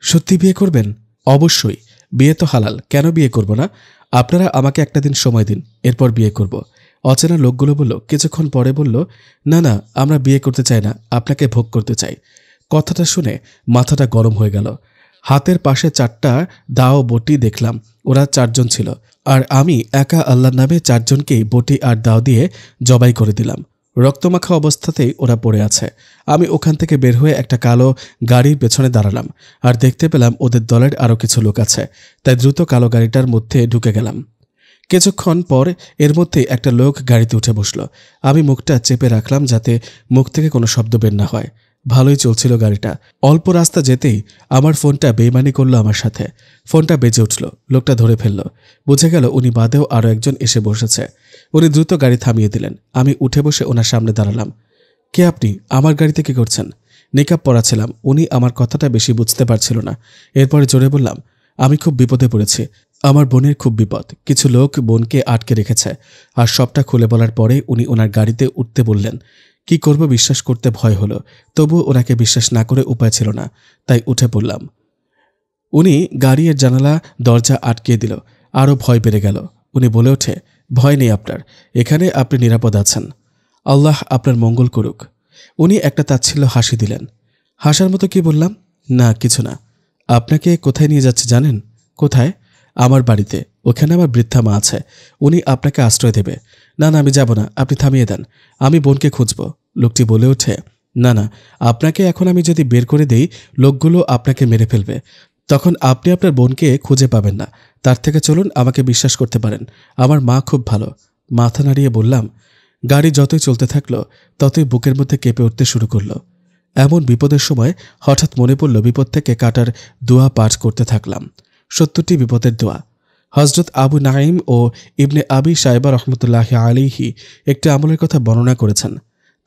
সত্যি বিয়ে করবেন? অবশ্যই, বিয়ে তো হালাল, কেন বিয়ে করব না? আপনারা আমাকে একটা দিন সময় দিন, এরপর বিয়ে করব। অচেনা লোকগুলো বলল। কিছুক্ষণ পরে বলল, না না, আমরা বিয়ে করতে চাই না, আপনাকে ভোগ করতে চাই। কথাটা শুনে মাথাটা গরম হয়ে গেল। হাতের পাশে 4টা দাও বটি দেখলাম। ওরা 4 জন ছিল, আর আমি একা আল্লাহর নামে 4 জনকেই বটি আর দাও দিয়ে জবাই করে দিলাম। রক্তমাখা অবস্থাতেই ওরা পড়ে আছে। আমি ওখান থেকে বের হয়ে একটা কালো গাড়ির পেছনে দাঁড়ালাম, আর দেখতে পেলাম ওদের দলের আরও কিছু লোক আছে, তাই দ্রুত কালো গাড়িটার মধ্যে ঢুকে গেলাম। কিছুক্ষণ পর এর মধ্যে একটা লোক গাড়িতে উঠে বসলো। আমি মুখটা চেপে রাখলাম যাতে মুখ থেকে কোনো শব্দ বের না হয়। ভালোই চলছিল গাড়িটা। অল্প রাস্তা যেতেই আমার ফোনটা বেইমানি করলো আমার সাথে। ফোনটা বেজে উঠল, লোকটা ধরে ফেলল। বুঝে গেল উনি বাদেও আরও একজন এসে বসেছে। উনি দ্রুত গাড়ি থামিয়ে দিলেন। আমি উঠে বসে ওনার সামনে দাঁড়ালাম। কে আপনি? আমার গাড়িতে কি করছেন? নিকাব পরা ছিলাম। উনি আমার কথাটা বেশি বুঝতে পারছিল না। এরপরে জোরে বললাম, আমি খুব বিপদে পড়েছি, আমার বোনের খুব বিপদ। কিছু লোক বোনকে আটকে রেখেছে। আর সবটা খুলে বলার পরে উনি ওনার গাড়িতে উঠতে বললেন। কি করব বিশ্বাস করতে ভয় হলো, তবুও ওনাকে বিশ্বাস না করে উপায় ছিল না, তাই উঠে পড়লাম। উনি গাড়ির জানালা দরজা আটকে দিল। আরও ভয় বেড়ে গেল। উনি বলে ওঠে, ভয় নেই আপনার, এখানে আপনি নিরাপদ আছেন, আল্লাহ আপনার মঙ্গল করুক। উনি একটা তাচ্ছিল্য হাসি দিলেন। হাসার মতো কি বললাম? না, কিছু না। আপনাকে কোথায় নিয়ে যাচ্ছে জানেন? কোথায়? আমার বাড়িতে। ওখানে আমার বৃদ্ধা মা আছে, উনি আপনাকে আশ্রয় দেবে। না না, আমি যাব না, আপনি থামিয়ে দেন, আমি বোনকে খুঁজব। লোকটি বলে ওঠে, না না, আপনাকে এখন আমি যদি বের করে দেই লোকগুলো আপনাকে মেরে ফেলবে, তখন আপনি আপনার বোনকে খুঁজে পাবেন না। তার থেকে চলুন, আমাকে বিশ্বাস করতে পারেন, আমার মা খুব ভালো। মাথা নাড়িয়ে বললাম। গাড়ি যতই চলতে থাকলো ততই বুকের মধ্যে কেঁপে উঠতে শুরু করলো। এমন বিপদের সময় হঠাৎ মনে পড়ল বিপদ থেকে কাটার দোয়া পাঠ করতে থাকলাম। 70টি বিপদের দোয়া। হজরত আবু নাঈম ও ইবনে আবি সাইবা রহমতুল্লাহি আলাইহি একটি আমলের কথা বর্ণনা করেছেন।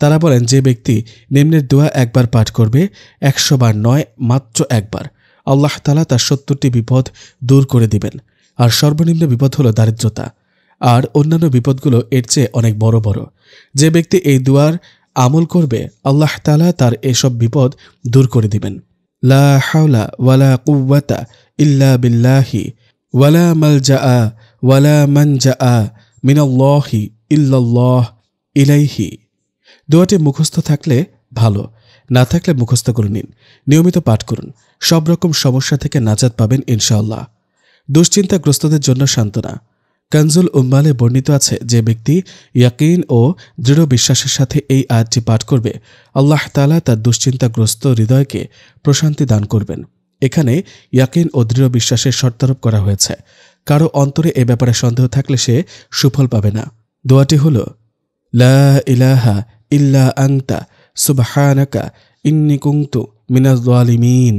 তারা বলেন, যে ব্যক্তি নিম্নের দোয়া একবার পাঠ করবে, 100 বার নয়, মাত্র একবার, আল্লাহ তাআলা তার 70টি বিপদ দূর করে দিবেন। আর সর্বনিম্ন বিপদ হলো দারিদ্রতা, আর অন্যান্য বিপদগুলো এর চেয়ে অনেক বড় বড়। যে ব্যক্তি এই দুয়ার আমল করবে, আল্লাহ তাআলা তার এসব বিপদ দূর করে দিবেন। লা হাওলা ওয়ালা কুওয়াতা ইল্লা বিল্লাহি ওয়ালা মালজাআ ওয়ালা মানজাআ মিনাল্লাহি ইল্লাল্লাহ ইলাইহি। দোয়াটি মুখস্থ থাকলে ভালো, না থাকলে মুখস্থ করে নিন, নিয়মিত পাঠ করুন, সব রকম সমস্যা থেকে নাজাত পাবেন ইনশাআল্লাহ। দুশ্চিন্তাগ্রস্তদের জন্য সান্ত্বনা। কানজুল উম্মালে বর্ণিত আছে, যে ব্যক্তি ইয়াকিন ও দৃঢ় বিশ্বাসের সাথে এই আয়াতটি পাঠ করবে, আল্লাহ তাআলা তার দুশ্চিন্তাগ্রস্ত হৃদয়কে প্রশান্তি দান করবেন। এখানে ইয়াকিন ও দৃঢ় বিশ্বাসের শর্তারোপ করা হয়েছে। কারো অন্তরে এ ব্যাপারে সন্দেহ থাকলে সে সুফল পাবে না। দোয়াটি হল, লা ইলাহা ইল্লা আনতা সুবহানাকা ইন্নী কুনতু মিনাজ জালিমিন।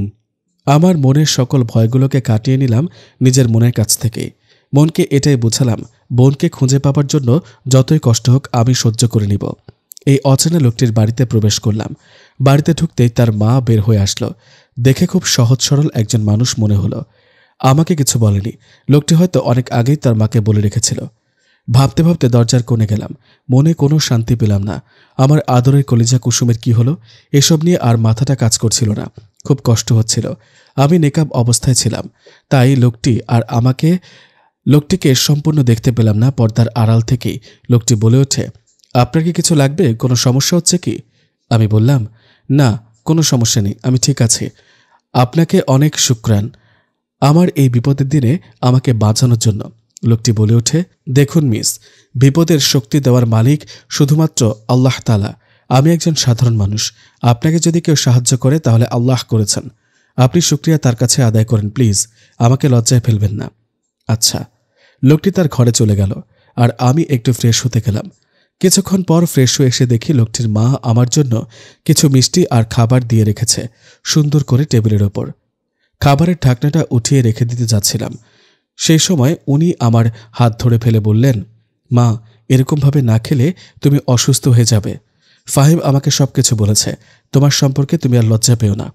আমার মনের সকল ভয়গুলোকে কাটিয়ে নিলাম নিজের মনের কাছ থেকে। মনকে এটাই বোঝালাম, বোনকে খুঁজে পাবার জন্য যতই কষ্ট হোক আমি সহ্য করে নিব। এই অচেনা লোকটির বাড়িতে প্রবেশ করলাম। বাড়িতে ঢুকতেই তার মা বের হয়ে আসলো। দেখে খুব সহজ সরল একজন মানুষ মনে হলো। আমাকে কিছু বলেনি। লোকটি হয়তো অনেক আগেই তার মাকে বলে রেখেছিল। ভাবতে ভাবতে দরজার কোণে গেলাম। মনে কোনো শান্তি পেলাম না। আমার আদরের কলিজা কুসুমের কি হলো, এসব নিয়ে আর মাথাটা কাজ করছিল না। খুব কষ্ট হচ্ছিল। আমি নেকাব অবস্থায় ছিলাম, তাই লোকটিকে সম্পূর্ণ দেখতে পেলাম না। পর্দার আড়াল থেকেই লোকটি বলে ওঠে, আপনার কি কিছু লাগবে? কোনো সমস্যা হচ্ছে কি? আমি বললাম, না, কোনো সমস্যা নেই, আমি ঠিক আছি। আপনাকে অনেক শুকরান আমার এই বিপদের দিনে আমাকে বাঁচানোর জন্য। লোকটি বলে ওঠে, দেখুন মিস, বিপদের শক্তি দেওয়ার মালিক শুধুমাত্র আল্লাহ তাআলা। আমি একজন সাধারণ মানুষ। আপনাকে যদি কেউ সাহায্য করে তাহলে আল্লাহ করেছেন। আপনি শুকরিয়া তার কাছে আদায় করেন, প্লিজ। আমাকে লজ্জায় ফেলবেন না। আচ্ছা। লোকটি তার ঘরে চলে গেল, আর আমি একটু ফ্রেশ হতে গেলাম। কিছুক্ষণ পর ফ্রেশ হয়ে এসে দেখি লোকটির মা আমার জন্য কিছু মিষ্টি আর খাবার দিয়ে রেখেছে সুন্দর করে টেবিলের ওপর। খাবারের ঢাকনাটা উঠিয়ে রেখে দিতে যাচ্ছিলাম, সেই সময় উনি আমার হাত ধরে ফেলে বললেন, মা, এরকমভাবে না খেলে তুমি অসুস্থ হয়ে যাবে। ফাহিম আমাকে সবকিছু বলেছে। তোমার সম্পর্কে তুমি আর লজ্জা পেও না।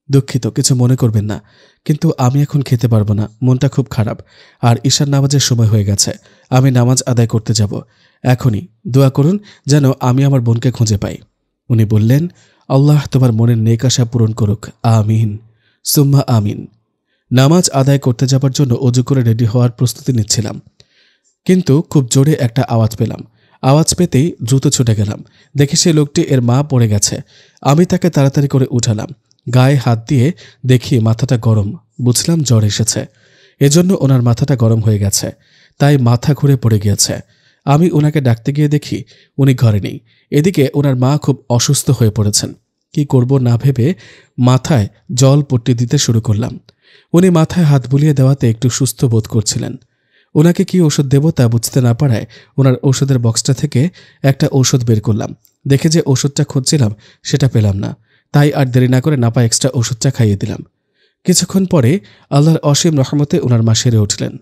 দুঃখিত, কিছু মনে করবেন না, কিন্তু আমি এখন খেতে পারবো না। মনটা খুব খারাপ, আর ঈশার নামাজের সময় হয়ে গেছে। আমি নামাজ আদায় করতে যাব এখনই। দোয়া করুন যেন আমি আমার বোনকে খুঁজে পাই। উনি বললেন, আল্লাহ তোমার মনের নেক আশা পূরণ করুক, আমিন সুম্মা আমিন। নামাজ আদায় করতে যাবার জন্য অজু করে রেডি হওয়ার প্রস্তুতি নিচ্ছিলাম, কিন্তু খুব জোরে একটা আওয়াজ পেলাম। আওয়াজ পেতেই দ্রুত ছুটে গেলাম। দেখি সে লোকটি এর মা পড়ে গেছে। আমি তাকে তাড়াতাড়ি করে উঠালাম। গায়ে হাত দিয়ে দেখি মাথাটা গরম। বুঝলাম জ্বর এসেছে, এজন্য ওনার মাথাটা গরম হয়ে গেছে, তাই মাথা ঘুরে পড়ে গিয়েছে। আমি ওনাকে ডাকতে গিয়ে দেখি উনি ঘরে নেই। এদিকে ওনার মা খুব অসুস্থ হয়ে পড়েছেন। কি করব না ভেবে মাথায় জল পট্টি দিতে শুরু করলাম। উনি মাথায় হাত বুলিয়ে দেওয়াতে একটু সুস্থ বোধ করছিলেন। ওনাকে কি ওষুধ দেব তা বুঝতে না পারায় ওনার ওষুধের বক্সটা থেকে একটা ওষুধ বের করলাম। দেখে যে ওষুধটা খুঁজছিলাম সেটা পেলাম না, তাই আর দেরি না করে নাপা এক্সট্রা ওষুধটা খাইয়ে দিলাম। কিছুক্ষণ পরে আল্লাহর অসীম রহমতে ওনার মা সেরে উঠলেন।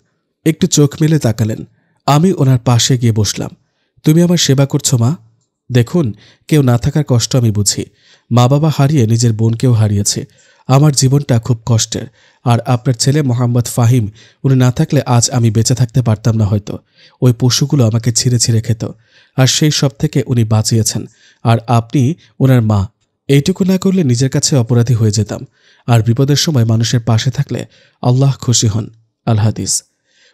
একটু চোখ মেলে তাকালেন। আমি ওনার পাশে গিয়ে বসলাম। তুমি আমার সেবা করছো মা? দেখুন, কেউ না থাকার কষ্ট আমি বুঝি। মা বাবা হারিয়ে নিজের বোনকেও হারিয়েছে। আমার জীবনটা খুব কষ্টের। আর আপনার ছেলে মোহাম্মদ ফাহিম, উনি না থাকলে আজ আমি বেঁচে থাকতে পারতাম না হয়তো। ওই পশুগুলো আমাকে ছিঁড়ে ছিঁড়ে খেত, আর সেই সব থেকে উনি বাঁচিয়েছেন। আর আপনি ওনার মা। এইটুকু না করলে নিজের কাছে অপরাধী হয়ে যেতাম। আর বিপদের সময় মানুষের পাশে থাকলে আল্লাহ খুশি হন। আল হাদিস।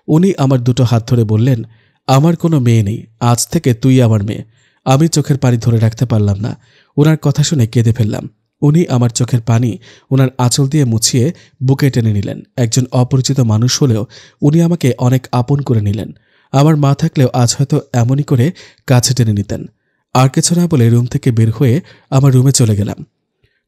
উনি আমার দুটো হাত ধরে বললেন, আমার কোনো মেয়ে নেই, আজ থেকে তুই আমার মেয়ে। আমি চোখের পানি ধরে রাখতে পারলাম না। ওনার কথা শুনে কেঁদে ফেললাম। উনি আমার চোখের পানি ওনার আঁচল দিয়ে মুছিয়ে বুকে টেনে নিলেন। একজন অপরিচিত মানুষ হলেও উনি আমাকে অনেক আপন করে নিলেন। আমার মা থাকলেও আজ হয়তো এমনই করে কাছে টেনে নিতেন। আর কিছু না বলে রুম থেকে বের হয়ে আমার রুমে চলে গেলাম।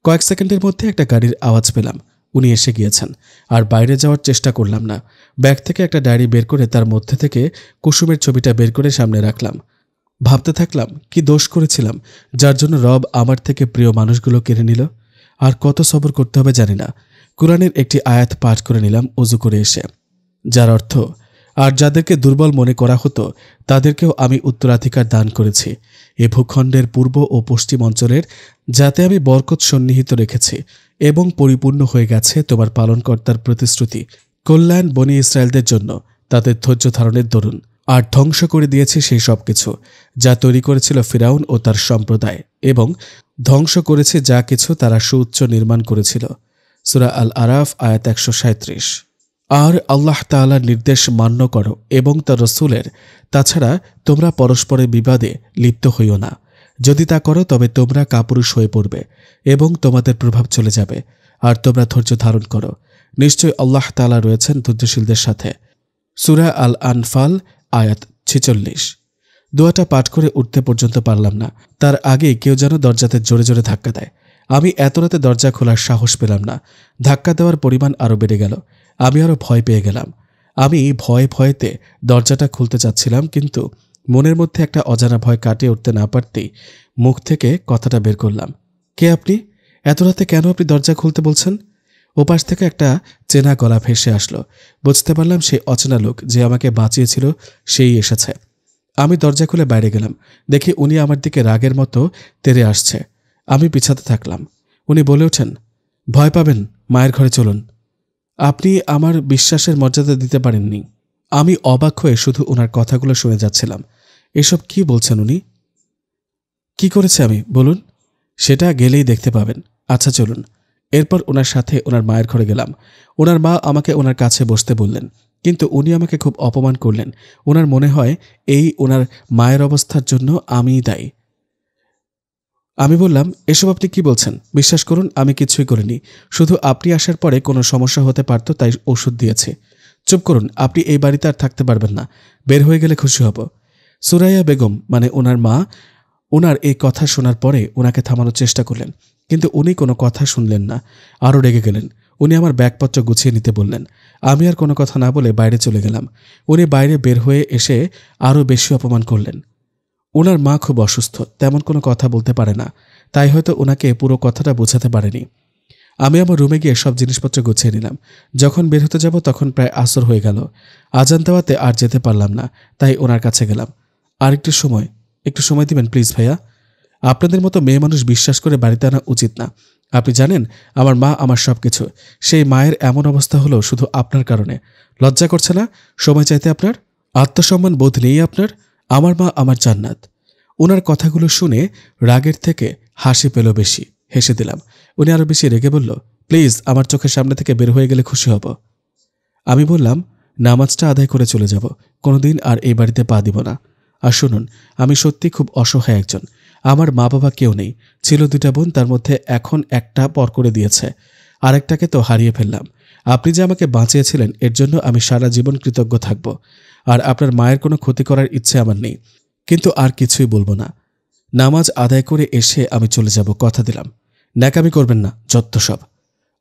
কয়েক সেকেন্ডের মধ্যে একটা গাড়ির আওয়াজ পেলাম। উনি এসে গিয়েছেন। আর বাইরে যাওয়ার চেষ্টা করলাম না। ব্যাগ থেকে একটা ডায়েরি বের করে তার মধ্যে থেকে কুসুমের ছবিটা বের করে সামনে রাখলাম। ভাবতে থাকলাম, কি দোষ করেছিলাম যার জন্য রব আমার থেকে প্রিয় মানুষগুলো কেড়ে নিল। আর কত সবর করতে হবে জানি না। কুরআনের একটি আয়াত পাঠ করে নিলাম অজু করে এসে, যার অর্থ, আর যাদেরকে দুর্বল মনে করা হতো তাদেরকেও আমি উত্তরাধিকার দান করেছি এ ভূখণ্ডের পূর্ব ও পশ্চিম অঞ্চলের, যাতে আমি বরকত সন্নিহিত রেখেছি এবং পরিপূর্ণ হয়ে গেছে তোমার পালনকর্তার প্রতিশ্রুতি কল্যাণ বনি ইসরায়েলদের জন্য তাদের ধৈর্য ধারণের দরুন। আর ধ্বংস করে দিয়েছি সেই সব কিছু যা তৈরি করেছিল ফিরাউন ও তার সম্প্রদায়, এবং ধ্বংস করেছে যা কিছু তারা সুউচ্চ নির্মাণ করেছিল। সূরা আল আরাফ আয়াত 137। আর আল্লাহ তাআলার নির্দেশ মান্য করো এবং তার রসূলের। তাছাড়া তোমরা পরস্পরের বিবাদে লিপ্ত হইও না। যদি তা করো তবে তোমরা কাপুরুষ হয়ে পড়বে এবং তোমাদের প্রভাব চলে যাবে। আর তোমরা ধৈর্য ধারণ করো। নিশ্চয়ই আল্লাহ তাআলা রয়েছেন ধৈর্যশীলদের সাথে। সূরা আল আনফাল আয়াত 46। দোয়াটা পাঠ করে উঠতে পর্যন্ত পারলাম না, তার আগে কেউ যেন দরজাতে জোরে জোরে ধাক্কা দেয়। আমি এত রাতে দরজা খোলার সাহস পেলাম না। ধাক্কা দেওয়ার পরিমাণ আরও বেড়ে গেল। আমি আরও ভয় পেয়ে গেলাম। আমি ভয়েতে দরজাটা খুলতে চাচ্ছিলাম, কিন্তু মনের মধ্যে একটা অজানা ভয় কাটিয়ে উঠতে না পারতেই মুখ থেকে কথাটা বের করলাম, কে আপনি? এত রাতে কেন আপনি দরজা খুলতে বলছেন? ওপাশ থেকে একটা চেনা গলা ভেসে আসলো। বুঝতে পারলাম সেই অচেনা লোক যে আমাকে বাঁচিয়েছিল সেই এসেছে। আমি দরজা খুলে বাইরে গেলাম। দেখি উনি আমার দিকে রাগের মতো তেড়ে আসছে। আমি পিছাতে থাকলাম। উনি বলে ওঠেন, ভয় পাবেন, মায়ের ঘরে চলুন। আপনি আমার বিশ্বাসের মর্যাদা দিতে পারেননি। আমি অবাক হয়ে শুধু ওনার কথাগুলো শুনে যাচ্ছিলাম। এসব কি বলছেন উনি? কি করেছে আমি, বলুন? সেটা গেলেই দেখতে পাবেন। আচ্ছা চলুন। এরপর ওনার সাথে ওনার মায়ের ঘরে গেলাম। ওনার মা আমাকে ওনার কাছে বসতে বললেন, কিন্তু উনি আমাকে খুব অপমান করলেন। ওনার মনে হয় এই ওনার মায়ের অবস্থার জন্য আমিই দায়ী। আমি বললাম, এসব আপনি কি বলছেন? বিশ্বাস করুন, আমি কিছুই করিনি। শুধু আপনি আসার পরে কোনো সমস্যা হতে পারত, তাই ওষুধ দিয়েছে। চুপ করুন, আপনি এই বাড়িতে আর থাকতে পারবেন না। বের হয়ে গেলে খুশি হব। সুরাইয়া বেগম মানে ওনার মা ওনার এই কথা শোনার পরে ওনাকে থামানোর চেষ্টা করলেন, কিন্তু উনি কোনো কথা শুনলেন না। আরও রেগে গেলেন। উনি আমার ব্যাগপত্র গুছিয়ে নিতে বললেন। আমি আর কোনো কথা না বলে বাইরে চলে গেলাম। উনি বাইরে বের হয়ে এসে আরও বেশি অপমান করলেন। ওনার মা খুব অসুস্থ, তেমন কোনো কথা বলতে পারে না, তাই হয়তো ওনাকে পুরো কথাটা বোঝাতে পারেনি। আমি আমার রুমে গিয়ে সব জিনিসপত্র গুছিয়ে নিলাম। যখন বের হতে যাব তখন প্রায় আসর হয়ে গেল। আজান দেওয়াতে আর যেতে পারলাম না, তাই ওনার কাছে গেলাম। আর একটু সময় দিবেন প্লিজ ভাইয়া। আপনাদের মতো মেয়ে মানুষ বিশ্বাস করে বাড়িতে আনা উচিত না। আপনি জানেন আমার মা আমার সব কিছু। সেই মায়ের এমন অবস্থা হলো শুধু আপনার কারণে। লজ্জা করছে না সময় চাইতে? আপনার আত্মসম্মান বোধ নেই আপনার? আমার মা আমার জান্নাত। ওনার কথাগুলো শুনে রাগের থেকে হাসি পেল বেশি। হেসে দিলাম। উনি আরও বেশি রেগে বলল, প্লিজ আমার চোখের সামনে থেকে বের হয়ে গেলে খুশি হব। আমি বললাম, নামাজটা আদায় করে চলে যাব, কোনোদিন আর এই বাড়িতে পা দিব না। আর শুনুন, আমি সত্যি খুব অসহায় একজন। আমার মা বাবা কেউ নেই। ছিল 2টা বোন, তার মধ্যে এখন একটা পর করে দিয়েছে, আরেকটাকে তো হারিয়ে ফেললাম। আপনি যে আমাকে বাঁচিয়েছিলেন এর জন্য আমি সারা জীবন কৃতজ্ঞ থাকব। আর আপনার মায়ের কোনো ক্ষতি করার ইচ্ছে আমার নেই, কিন্তু আর কিছুই বলবো না। নামাজ আদায় করে এসে আমি চলে যাব, কথা দিলাম। ন্যাকামি করবেন না, যত্ত সব।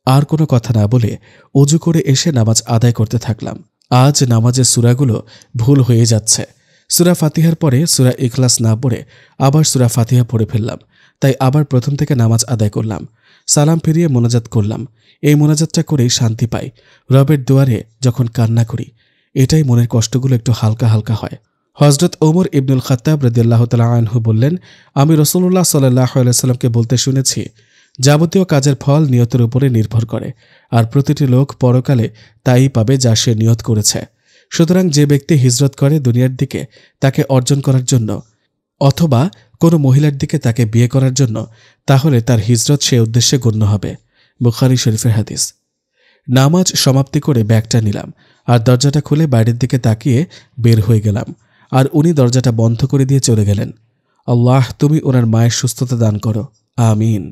আর কোনো কথা না বলে অজু করে এসে নামাজ আদায় করতে থাকলাম। আজ নামাজের সূরাগুলো ভুল হয়ে যাচ্ছে। সূরা ফাতিহার পরে সূরা ইখলাস না পড়ে আবার সূরা ফাতিহা পড়ে ফেললাম। তাই আবার প্রথম থেকে নামাজ আদায় করলাম। সালাম ফিরিয়ে মোনাজাত করলাম। এই মোনাজাতটা করেই শান্তি পাই। রবের দুয়ারে যখন কান্না করি, এটাই মনের কষ্টগুলো একটু হালকা হালকা হয়। হযরত ওমর ইবনুল খাত্তাব রাদিয়াল্লাহু তাআলা আনহু বললেন, আমি রাসূলুল্লাহ সাল্লাল্লাহু আলাইহি ওয়াসাল্লামকে বলতে শুনেছি, যাবতীয় কাজের ফল নিয়তের উপরে নির্ভর করে, আর প্রতিটি লোক পরকালে তাই পাবে যা সে নিয়ত করেছে। সুতরাং যে ব্যক্তি হিজরত করে দুনিয়ার দিকে তাকে অর্জন করার জন্য অথবা কোনো মহিলার দিকে তাকে বিয়ে করার জন্য, তাহলে তার হিজরত সে উদ্দেশ্যে গণ্য হবে। বুখারী শরীফের হাদিস। নামাজ সমাপ্তি করে ব্যাগটা নিলাম আর দরজাটা খুলে বাইরের দিকে তাকিয়ে বের হয়ে গেলাম। আর উনি দরজাটা বন্ধ করে দিয়ে চলে গেলেন। আল্লাহ, তুমি ওনার মায়ের সুস্থতা দান করো, আমিন।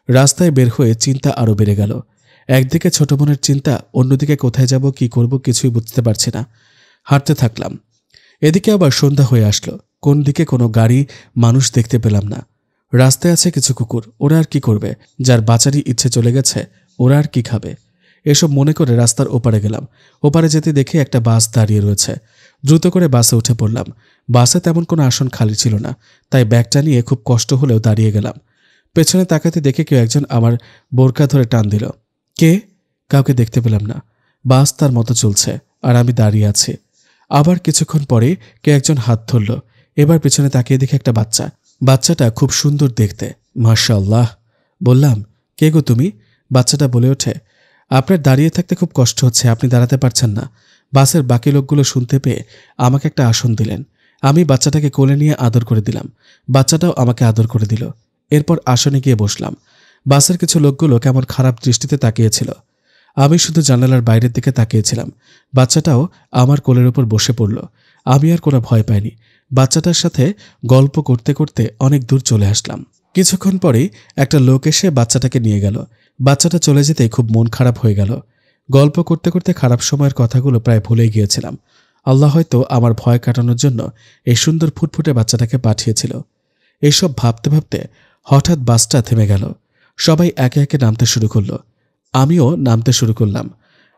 রাস্তায় বের হয়ে চিন্তা আরও বেড়ে গেল। একদিকে ছোট বোনের চিন্তা, অন্যদিকে কোথায় যাব, কি করব কিছুই বুঝতে পারছি না। হাঁটতে থাকলাম। এদিকে আবার সন্ধ্যা হয়ে আসলো। কোন দিকে কোনো গাড়ি মানুষ দেখতে পেলাম না। রাস্তায় আছে কিছু কুকুর, ওরা আর কি করবে? যার বাঁচারই ইচ্ছে চলে গেছে, ওরা আর কি খাবে? এসব মনে করে রাস্তার ওপারে গেলাম। ওপারে যেতে দেখে একটা বাস দাঁড়িয়ে রয়েছে। দ্রুত করে বাসে উঠে পড়লাম। বাসে তেমন কোনো আসন খালি ছিল না, তাই ব্যাগটা নিয়ে খুব কষ্ট হলেও দাঁড়িয়ে গেলাম। পেছনে তাকাতে দেখে কেউ একজন আমার বোরকা ধরে টান দিল। কে? কাউকে দেখতে পেলাম না। বাস তার মতো চলছে আর আমি দাঁড়িয়ে আছি। আবার কিছুক্ষণ পরে কে একজন হাত ধরল। এবার পেছনে তাকিয়ে দেখে একটা বাচ্চা। বাচ্চাটা খুব সুন্দর দেখতে, মাশাআল্লাহ। বললাম, কে গো তুমি? বাচ্চাটা বলে ওঠে, আপনার দাঁড়িয়ে থাকতে খুব কষ্ট হচ্ছে, আপনি দাঁড়াতে পারছেন না। বাসের বাকি লোকগুলো শুনতে পেয়ে আমাকে একটা আসন দিলেন। আমি বাচ্চাটাকে কোলে নিয়ে আদর করে দিলাম। বাচ্চাটাও আমাকে আদর করে দিল। এরপর আসনে গিয়ে বসলাম। বাসের কিছু লোকগুলো কেমন খারাপ দৃষ্টিতে তাকিয়েছিল। আমি শুধু জানালার বাইরের দিকে তাকিয়েছিলাম। বাচ্চাটাও আমার কোলের উপর বসে পড়ল। আমি আর কোনো ভয় পাইনি। বাচ্চাটার সাথে গল্প করতে করতে অনেক দূর চলে আসলাম। কিছুক্ষণ পরেই একটা লোক এসে বাচ্চাটাকে নিয়ে গেল। বাচ্চাটা চলে যেতে খুব মন খারাপ হয়ে গেল। গল্প করতে করতে খারাপ সময়ের কথাগুলো প্রায় ভুলে গিয়েছিলাম। আল্লাহ হয়তো আমার ভয় কাটানোর জন্য এই সুন্দর ফুটফুটে বাচ্চাটাকে পাঠিয়েছিল। এসব ভাবতে ভাবতে হঠাৎ বাসটা থেমে গেল। সবাই একে একে নামতে শুরু করল। আমিও নামতে শুরু করলাম।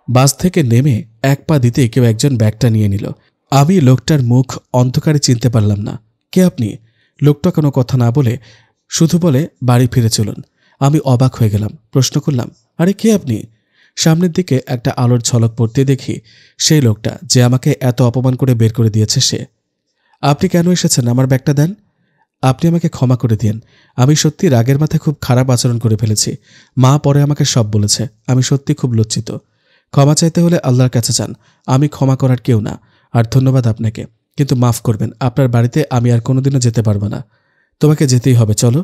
বাস থেকে নেমে এক পা দিতে কেউ একজন ব্যাগটা নিয়ে নিল। আমি লোকটার মুখ অন্ধকারে চিনতে পারলাম না। কে আপনি? লোকটা কোনো কথা না বলে শুধু বলে, বাড়ি ফিরে চলুন। আমি অবাক হয়ে গেলাম। প্রশ্ন করলাম, আরে কে আপনি? সামনের দিকে একটা আলোর ঝলক পড়তে দেখি সেই লোকটা যে আমাকে এত অপমান করে বের করে দিয়েছে সে। আপনি কেন এসেছেন? আমার ব্যাগটা দেন। আপনি আমাকে ক্ষমা করে দিন। আমি সত্যি রাগের মাথায় খুব খারাপ আচরণ করে ফেলেছি। মা পরে আমাকে সব বলেছে। আমি সত্যি খুব লজ্জিত। ক্ষমা চাইতে হলে আল্লাহর কাছে চান। আমি ক্ষমা করার কেউ না। আর ধন্যবাদ আপনাকে, কিন্তু মাফ করবেন, আপনার বাড়িতে আমি আর কোনোদিনও যেতে পারবো না। তোমাকে যেতেই হবে, চলো।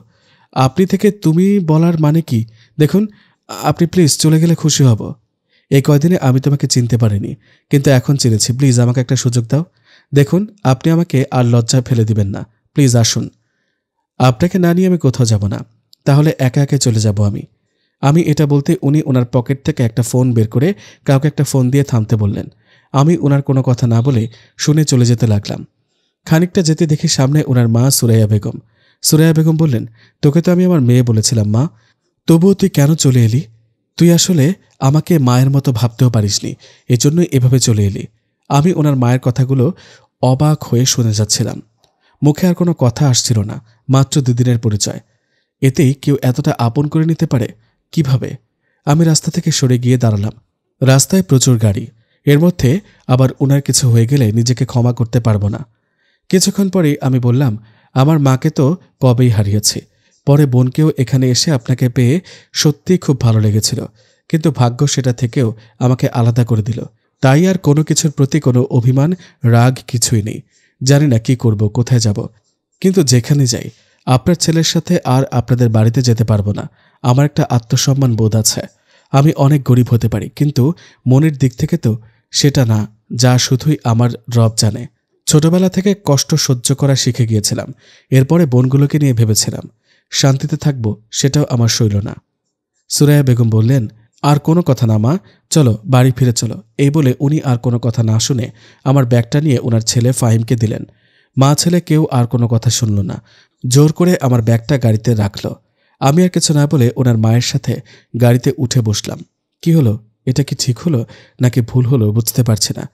আপনি থেকে তুমি বলার মানে কি? দেখুন, আপনি প্লিজ চলে গেলে খুশি হব। এই কয়দিনে আমি তোমাকে চিনতে পারিনি, কিন্তু এখন চিনেছি। প্লিজ আমাকে একটা সুযোগ দাও। দেখুন, আপনি আমাকে আর লজ্জায় ফেলে দিবেন না। প্লিজ আসুন। আপনাকে না নিয়ে আমি কোথাও যাব না। তাহলে একা একা চলে যাব আমি এটা বলতে উনি ওনার পকেট থেকে একটা ফোন বের করে কাউকে একটা ফোন দিয়ে থামতে বললেন। আমি ওনার কোনো কথা না বলে শুনে চলে যেতে লাগলাম। খানিকটা যেতে দেখি সামনে ওনার মা সুরাইয়া বেগম। সুরাইয়া বেগম বললেন, তোকে তো আমি আমার মেয়ে বলেছিলাম মা, তবুও তুই কেন চলে এলি? তুই আসলে আমাকে মায়ের মতো ভাবতেও পারিসনি, এজন্যই এভাবে চলে এলি। আমি ওনার মায়ের কথাগুলো অবাক হয়ে শুনে যাচ্ছিলাম। মুখে আর কোনো কথা আসছিল না। মাত্র 2 দিনের পরিচয়, এতেই কেউ এতটা আপন করে নিতে পারে কিভাবে? আমি রাস্তা থেকে সরে গিয়ে দাঁড়ালাম। রাস্তায় প্রচুর গাড়ি, এর মধ্যে আবার ওনার কিছু হয়ে গেলে নিজেকে ক্ষমা করতে পারবো না। কিছুক্ষণ পরেই আমি বললাম, আমার মাকে তো কবেই হারিয়েছি। পরে বোনকেও এখানে এসে আপনাকে পেয়ে সত্যিই খুব ভালো লেগেছিল, কিন্তু ভাগ্য সেটা থেকেও আমাকে আলাদা করে দিল। তাই আর কোনো কিছুর প্রতি কোনো অভিমান, রাগ কিছুই নেই। জানি না কি করব, কোথায় যাব, কিন্তু যেখানে যাই আপনার ছেলের সাথে আর আপনাদের বাড়িতে যেতে পারবো না। আমার একটা আত্মসম্মান বোধ আছে। আমি অনেক গরিব হতে পারি, কিন্তু মনের দিক থেকে তো সেটা না, যা শুধুই আমার রব জানে। ছোটবেলা থেকে কষ্ট সহ্য করা শিখে গিয়েছিলাম। এরপরে বোনগুলোকে নিয়ে ভেবেছিলাম শান্তিতে থাকবো, সেটাও আমার শৈল না। সুরাইয়া বেগম বললেন, আর কোনো কথা না মা, চলো বাড়ি ফিরে চলো। এই বলে উনি আর কোনো কথা না শুনে আমার ব্যাগটা নিয়ে ওনার ছেলে ফাহিমকে দিলেন। মা ছেলে কেউ আর কোনো কথা শুনল না। জোর করে আমার ব্যাগটা গাড়িতে রাখল। আমি আর কিছু না বলে ওনার মায়ের সাথে গাড়িতে উঠে বসলাম। কি হলো? এটা কি ঠিক হলো নাকি ভুল হলো বুঝতে পারছি না।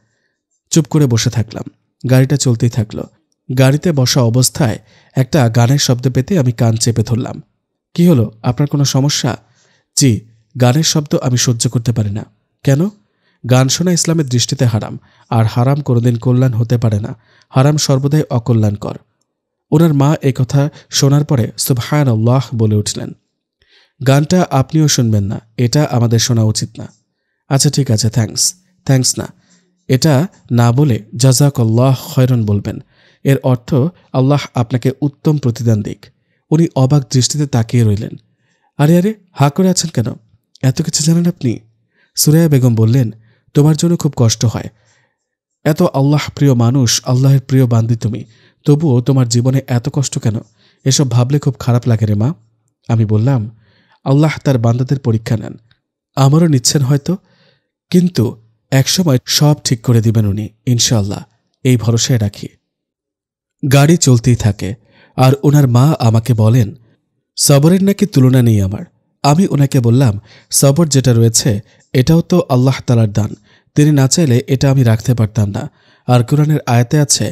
চুপ করে বসে থাকলাম। গাড়িটা চলতেই থাকলো। গাড়িতে বসা অবস্থায় একটা গানের শব্দ পেতে আমি কান চেপে ধরলাম। কি হলো? আপনার কোনো সমস্যা? জি, গানের শব্দ আমি সহ্য করতে পারি না। কেন? গান শোনা ইসলামের দৃষ্টিতে হারাম, আর হারাম কোনোদিন কল্যাণ হতে পারে না। হারাম সর্বদাই অকল্যাণকর। ওনার মা এই কথা শোনার পরে সুবহানাল্লাহ বলে উঠলেন। গানটা আপনিও শুনবেন না, এটা আমাদের শোনা উচিত না। আচ্ছা ঠিক আছে, থ্যাঙ্কস না, এটা না বলে জাযাকাল্লাহ খয়রান বলবেন। এর অর্থ আল্লাহ আপনাকে উত্তম প্রতিদান দিক। উনি অবাক দৃষ্টিতে তাকিয়ে রইলেন। আরে আরে, হা করে আছেন কেন? এত কিছু জানেন আপনি? সুরাইয়া বেগম বললেন, তোমার জন্য খুব কষ্ট হয়। এত আল্লাহ প্রিয় মানুষ, আল্লাহের প্রিয় বান্দি তুমি, তবুও তোমার জীবনে এত কষ্ট কেন? এসব ভাবলে খুব খারাপ লাগে রে মা। আমি বললাম, আল্লাহ তার বান্দাদের পরীক্ষা নেন, আমারও নিচ্ছেন হয়তো, কিন্তু একসময় সব ঠিক করে দিবেন উনি, ইনশাআল্লাহ, এই ভরসায় রাখি। গাড়ি চলতেই থাকে আর ওনার মা আমাকে বলেন, সবরের নাকি তুলনা নেই আমার। আমি ওনাকে বললাম, সবর যেটা রয়েছে এটাও তো আল্লাহ তাআলার দান, তিনি না চাইলে এটা আমি রাখতে পারতাম না। আর কোরআনের আয়াতে আছে,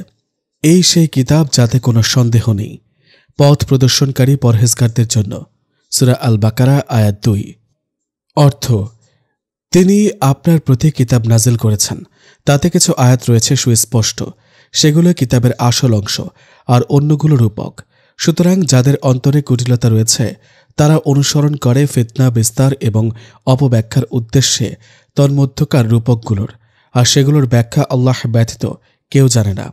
এই সেই কিতাব যাতে কোনো সন্দেহ নেই, পথ প্রদর্শনকারী পরহেজগারদের জন্য। সূরা আল বাকারা আয়াত 2। অর্থ, তিনি আপনার প্রতি কিতাব নাজিল করেছেন, তাতে কিছু আয়াত রয়েছে সুস্পষ্ট, সেগুলো কিতাবের আসল অংশ, আর অন্যগুলো রূপক। সুতরাং যাদের অন্তরে কুটিলতা রয়েছে তারা অনুসরণ করে ফিতনা বিস্তার এবং অপব্যাখ্যার উদ্দেশ্যে তন্মধ্যকার রূপকগুলোর, আর সেগুলোর ব্যাখ্যা আল্লাহ ব্যতীত কেউ জানে না।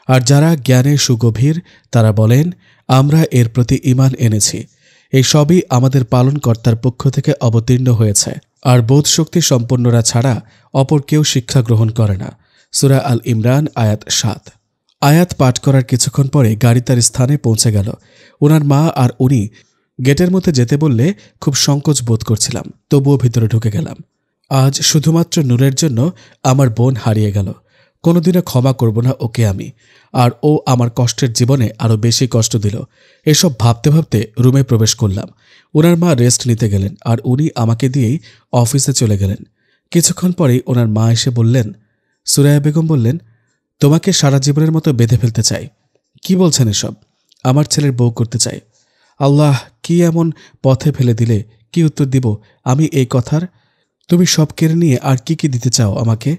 আর যারা জ্ঞানে সুগভীর তারা বলেন, আমরা এর প্রতি ঈমান এনেছি, এই সবই আমাদের পালনকর্তার পক্ষ থেকে অবতীর্ণ হয়েছে, আর বোধশক্তি সম্পন্নরা ছাড়া অপর কেউ শিক্ষা গ্রহণ করে না। সূরা আল ইমরান আয়াত 7। আয়াত পাঠ করার কিছুক্ষণ পরে গাড়ি তার স্থানে পৌঁছে গেল। ওনার মা আর উনি গেটের মধ্যে যেতে বললে খুব সংকোচ বোধ করছিলাম, তবুও ভিতরে ঢুকে গেলাম। আজ শুধুমাত্র নূরের জন্য আমার বোন হারিয়ে গেল। কোনোদিনও ক্ষমা করব না ওকে আমি। আর ও আমার কষ্টের জীবনে আরও বেশি কষ্ট দিল। এসব ভাবতে ভাবতে রুমে প্রবেশ করলাম। ওনার মা রেস্ট নিতে গেলেন আর উনি আমাকে দিয়েই অফিসে চলে গেলেন। কিছুক্ষণ পরেই ওনার মা এসে বললেন, সুরাইয়া বেগম বললেন, তোমাকে সারা জীবনের মতো বেঁধে ফেলতে চাই। কি বলছেন এসব? আমার ছেলের বউ করতে চাই। আল্লাহ, কি এমন পথে ফেলে দিলে? কি উত্তর দিব আমি এই কথার? তুমি সব কেড়ে নিয়ে আর কি কি দিতে চাও আমাকে?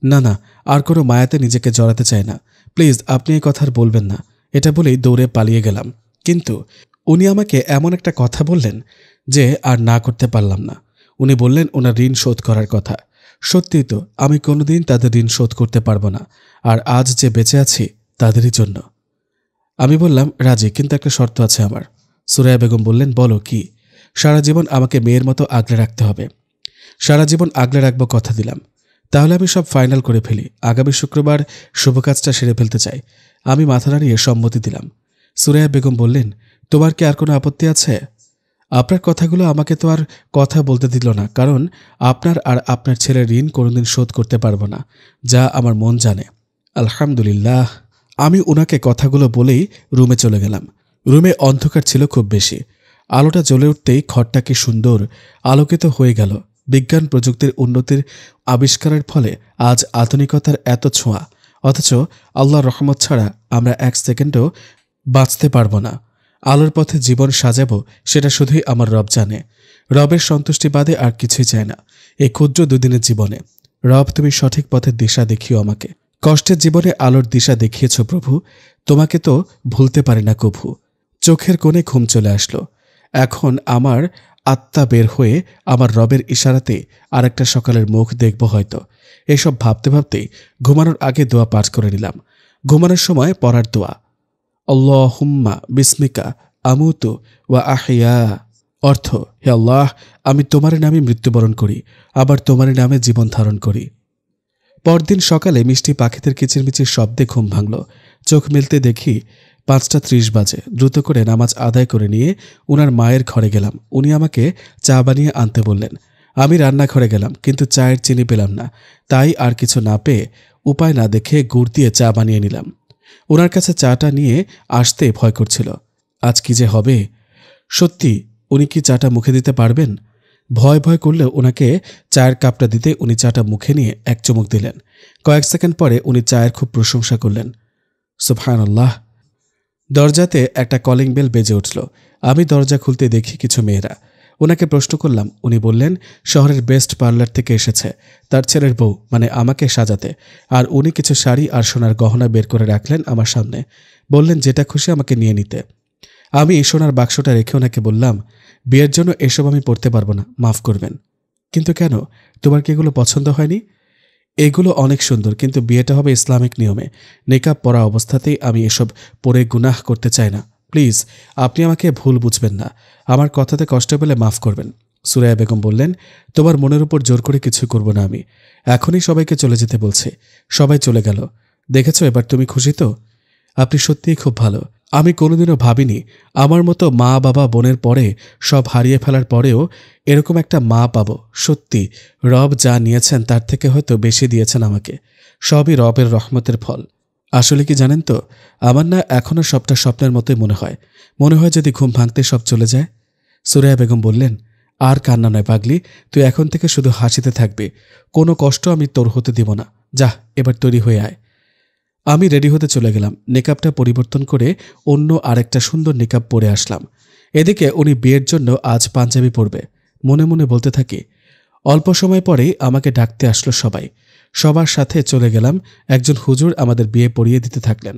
না না, আর কোনো মায়াতে নিজেকে জড়াতে চাই না। প্লিজ আপনি এই কথার বলবেন না। এটা বলেই দৌড়ে পালিয়ে গেলাম। কিন্তু উনি আমাকে এমন একটা কথা বললেন যে আর না করতে পারলাম না। উনি বললেন ওনার ঋণ শোধ করার কথা। সত্যিই তো, আমি কোনোদিন তাদের ঋণ শোধ করতে পারবো না। আর আজ যে বেঁচে আছি তাদেরই জন্য। আমি বললাম, রাজি, কিন্তু একটা শর্ত আছে আমার। সুরাইয়া বেগম বললেন, বলো কি? সারা জীবন আমাকে মেয়ের মতো আগলে রাখতে হবে। সারা জীবন আগলে রাখবো, কথা দিলাম। তাহলে আমি সব ফাইনাল করে ফেলি। আগামী শুক্রবার শুভ কাজটা সেরে ফেলতে চাই। আমি মাথা নাড়িয়ে সম্মতি দিলাম। সুরাইয়া বেগম বললেন, তোমার কি আর কোনো আপত্তি আছে? আপনার কথাগুলো আমাকে তো আর কথা বলতে দিল না, কারণ আপনার আর আপনার ছেলের ঋণ কোনোদিন শোধ করতে পারবো না, যা আমার মন জানে। আলহামদুলিল্লাহ। আমি ওনাকে কথাগুলো বলেই রুমে চলে গেলাম। রুমে অন্ধকার ছিল খুব বেশি। আলোটা জ্বলে উঠতেই ঘরটা কি সুন্দর আলোকিত হয়ে গেল। বিজ্ঞান প্রযুক্তির উন্নতির আবিষ্কারের ফলে আজ আধুনিকতার এত ছোঁয়া, অথচ আল্লাহর রহমত ছাড়া আমরা এক সেকেন্ডও বাঁচতে পারবো না। আলোর পথে জীবন সাজাবো সেটা শুধুই আমার রব জানে। রবের সন্তুষ্টি বাদে আর কিছুই চায় না এই ক্ষুদ্র দুদিনের জীবনে। রব, তুমি সঠিক পথের দিশা দেখিও আমাকে। কষ্টের জীবনে আলোর দিশা দেখিয়েছ প্রভু, তোমাকে তো ভুলতে পারি না কভু। চোখের কোণে ঘুম চলে আসলো। এখন আমার আত্মা বের হয়ে আমার রবের ইশারাতে আর একটা সকালের মুখ দেখব হয়তো। এসব ভাবতে ভাবতেই ঘুমানোর আগে দোয়া পাঠ করে নিলাম। ঘুমানোর সময় পড়ার দোয়া, আল্লাহুম্মা বিসমিকা আমুতু ওয়া আহিয়া। অর্থ, হে আল্লাহ, আমি তোমার নামে মৃত্যুবরণ করি, আবার তোমার নামে জীবন ধারণ করি। পরদিন সকালে মিষ্টি পাখিদের কিচিরমিচির শব্দে ঘুম ভাঙল। চোখ মেলতে দেখি 5:30 বাজে। দ্রুত করে নামাজ আদায় করে নিয়ে উনার মায়ের ঘরে গেলাম। উনি আমাকে চা বানিয়ে আনতে বললেন। আমি রান্নাঘরে গেলাম, কিন্তু চায়ের চিনি পেলাম না। তাই আর কিছু না পেয়ে উপায় না দেখে গুড় দিয়ে চা বানিয়ে নিলাম। ওনার কাছে চাটা নিয়ে আসতে ভয় করছিল। আজ কি যে হবে? সত্যি উনি কি চাটা মুখে দিতে পারবেন? ভয় ভয় করলেও ওনাকে চায়ের কাপটা দিতে উনি চাটা মুখে নিয়ে এক চুমুক দিলেন। কয়েক সেকেন্ড পরে উনি চায়ের খুব প্রশংসা করলেন। সুবহানাল্লাহ। দরজাতে একটা কলিং বেল বেজে উঠল। আমি দরজা খুলতে দেখি কিছু মেয়েরা। ওনাকে প্রশ্ন করলাম। উনি বললেন শহরের বেস্ট পার্লার থেকে এসেছে তার ছেলের বউ, মানে আমাকে সাজাতে। আর উনি কিছু শাড়ি আর সোনার গহনা বের করে রাখলেন আমার সামনে। বললেন যেটা খুশি আমাকে নিয়ে নিতে। আমি সোনার বাক্সটা রেখে ওনাকে বললাম, বিয়ের জন্য এসব আমি পড়তে পারবো না, মাফ করবেন। কিন্তু কেন? তোমার কি এগুলো পছন্দ হয়নি? এগুলো অনেক সুন্দর, কিন্তু বিয়েটা হবে ইসলামিক নিয়মে। নেকাব পরা অবস্থাতেই আমি এসব পরে গুনাহ করতে চাই না। প্লিজ আপনি আমাকে ভুল বুঝবেন না, আমার কথাতে কষ্ট পেলে মাফ করবেন। সুরাইয়া বেগম বললেন, তোমার মনের উপর জোর করে কিছু করব না আমি। এখনই সবাইকে চলে যেতে বলছে। সবাই চলে গেল। দেখেছো, এবার তুমি খুশি তো? আপনি সত্যিই খুব ভালো। আমি কোনোদিনও ভাবিনি আমার মতো মা বাবা বোনের পরে সব হারিয়ে ফেলার পরেও এরকম একটা মা পাবো। সত্যি রব যা নিয়েছেন তার থেকে হয়তো বেশি দিয়েছেন আমাকে। সবই রবের রহমতের ফল। আসলে কি জানেন তো, আমার না এখনও সবটা স্বপ্নের মতোই মনে হয় যদি ঘুম ভাঙতে সব চলে যায়। সুরাইয়া বেগম বললেন, আর কান্না নয় পাগলি, তুই এখন থেকে শুধু হাসিতে থাকবি। কোনো কষ্ট আমি তোর হতে দিব না। যা, এবার তৈরি হয়ে আয়। আমি রেডি হতে চলে গেলাম। নেকাবটা পরিবর্তন করে অন্য আরেকটা সুন্দর নেকাব পরে আসলাম। এদিকে উনি বিয়ের জন্য আজ পাঞ্জাবি পরবে। মনে মনে বলতে থাকি। অল্প সময় পরেই আমাকে ডাকতে আসলো সবাই। সবার সাথে চলে গেলাম। একজন হুজুর আমাদের বিয়ে পড়িয়ে দিতে থাকলেন।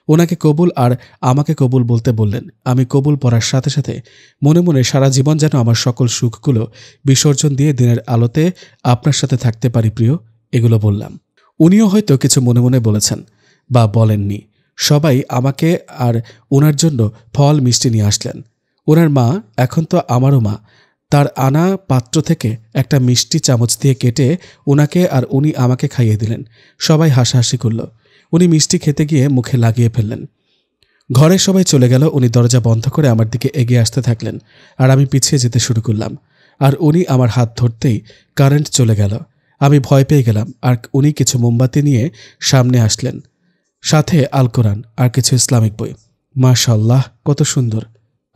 ওনাকে কবুল আর আমাকে কবুল বলতে বললেন। আমি কবুল পড়ার সাথে সাথে মনে মনে সারা জীবন যেন আমার সকল সুখগুলো বিসর্জন দিয়ে দিনের আলোতে আপনার সাথে থাকতে পারি প্রিয়, এগুলো বললাম। উনিও হয়তো কিছু মনে মনে বলেছেন বা বলেননি। সবাই আমাকে আর ওনার জন্য ফল মিষ্টি নিয়ে আসলেন। ওনার মা, এখন তো আমারও মা, তার আনা পাত্র থেকে একটা মিষ্টি চামচ দিয়ে কেটে ওনাকে আর উনি আমাকে খাইয়ে দিলেন। সবাই হাসাহাসি করল। উনি মিষ্টি খেতে গিয়ে মুখে লাগিয়ে ফেললেন। ঘরে সবাই চলে গেল। উনি দরজা বন্ধ করে আমার দিকে এগিয়ে আসতে থাকলেন আর আমি পিছিয়ে যেতে শুরু করলাম। আর উনি আমার হাত ধরতেই কারেন্ট চলে গেল। আমি ভয় পেয়ে গেলাম আর উনি কিছু মোমবাতি নিয়ে সামনে আসলেন, সাথে আল কোরআন আর কিছু ইসলামিক বই। মাশাআল্লাহ, কত সুন্দর।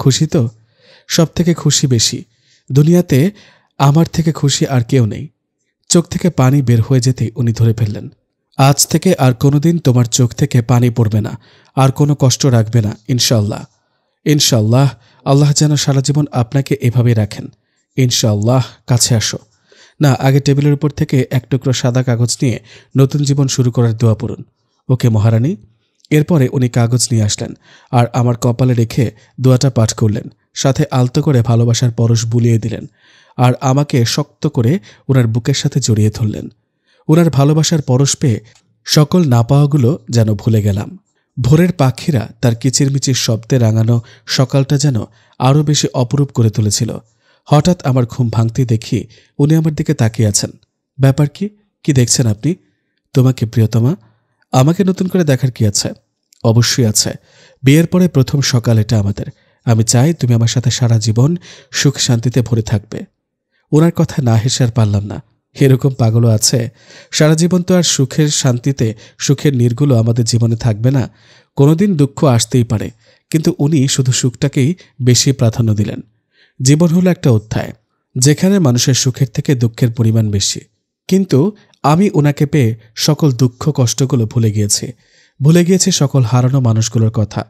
খুশি তো? সব থেকে খুশি বেশি। দুনিয়াতে আমার থেকে খুশি আর কেউ নেই। চোখ থেকে পানি বের হয়ে যেতেই উনি ধরে ফেললেন। আজ থেকে আর কোনোদিন তোমার চোখ থেকে পানি পড়বে না, আর কোনো কষ্ট রাখবে না, ইনশাআল্লাহ। ইনশাআল্লাহ, আল্লাহ যেন সারা জীবন আপনাকে এভাবেই রাখেন। ইনশাআল্লাহ, কাছে আসো। না, আগে টেবিলের উপর থেকে এক টুকরো সাদা কাগজ নিয়ে নতুন জীবন শুরু করার দোয়া পড়ুন। ওকে মহারানী। এরপরে উনি কাগজ নিয়ে আসলেন আর আমার কপালে রেখে দোয়াটা পাঠ করলেন, সাথে আলতো করে ভালোবাসার পরশ বুলিয়ে দিলেন আর আমাকে শক্ত করে ওনার বুকের সাথে জড়িয়ে ধরলেন। ওনার ভালোবাসার পরশ পেয়ে সকল না পাওয়াগুলো যেন ভুলে গেলাম। ভোরের পাখিরা তার কিচিরমিচির শব্দে রাঙানো সকালটা যেন আরও বেশি অপরূপ করে তুলেছিল। হঠাৎ আমার ঘুম ভাঙতে দেখি উনি আমার দিকে তাকিয়ে আছেন। ব্যাপার কি? কি দেখছেন আপনি? তোমাকে প্রিয়তমা। আমাকে নতুন করে দেখার কি আছে? অবশ্যই আছে। বিয়ের পরে প্রথম সকাল এটা আমাদের। আমি চাই তুমি আমার সাথে সারা জীবন সুখ শান্তিতে ভরে থাকবে। ওনার কথা না হেসে আর পারলাম না। এরকম পাগলও আছে? সারা জীবন তো আর সুখের শান্তিতে সুখের নীড়গুলো আমাদের জীবনে থাকবে না। কোনোদিন দুঃখ আসতেই পারে, কিন্তু উনি শুধু সুখটাকেই বেশি প্রাধান্য দিলেন। জীবন হলো একটা অধ্যায়, যেখানে মানুষের সুখের থেকে দুঃখের পরিমাণ বেশি। কিন্তু আমি ওনাকে পেয়ে সকল দুঃখ কষ্টগুলো ভুলে গিয়েছি সকল হারানো মানুষগুলোর কথা।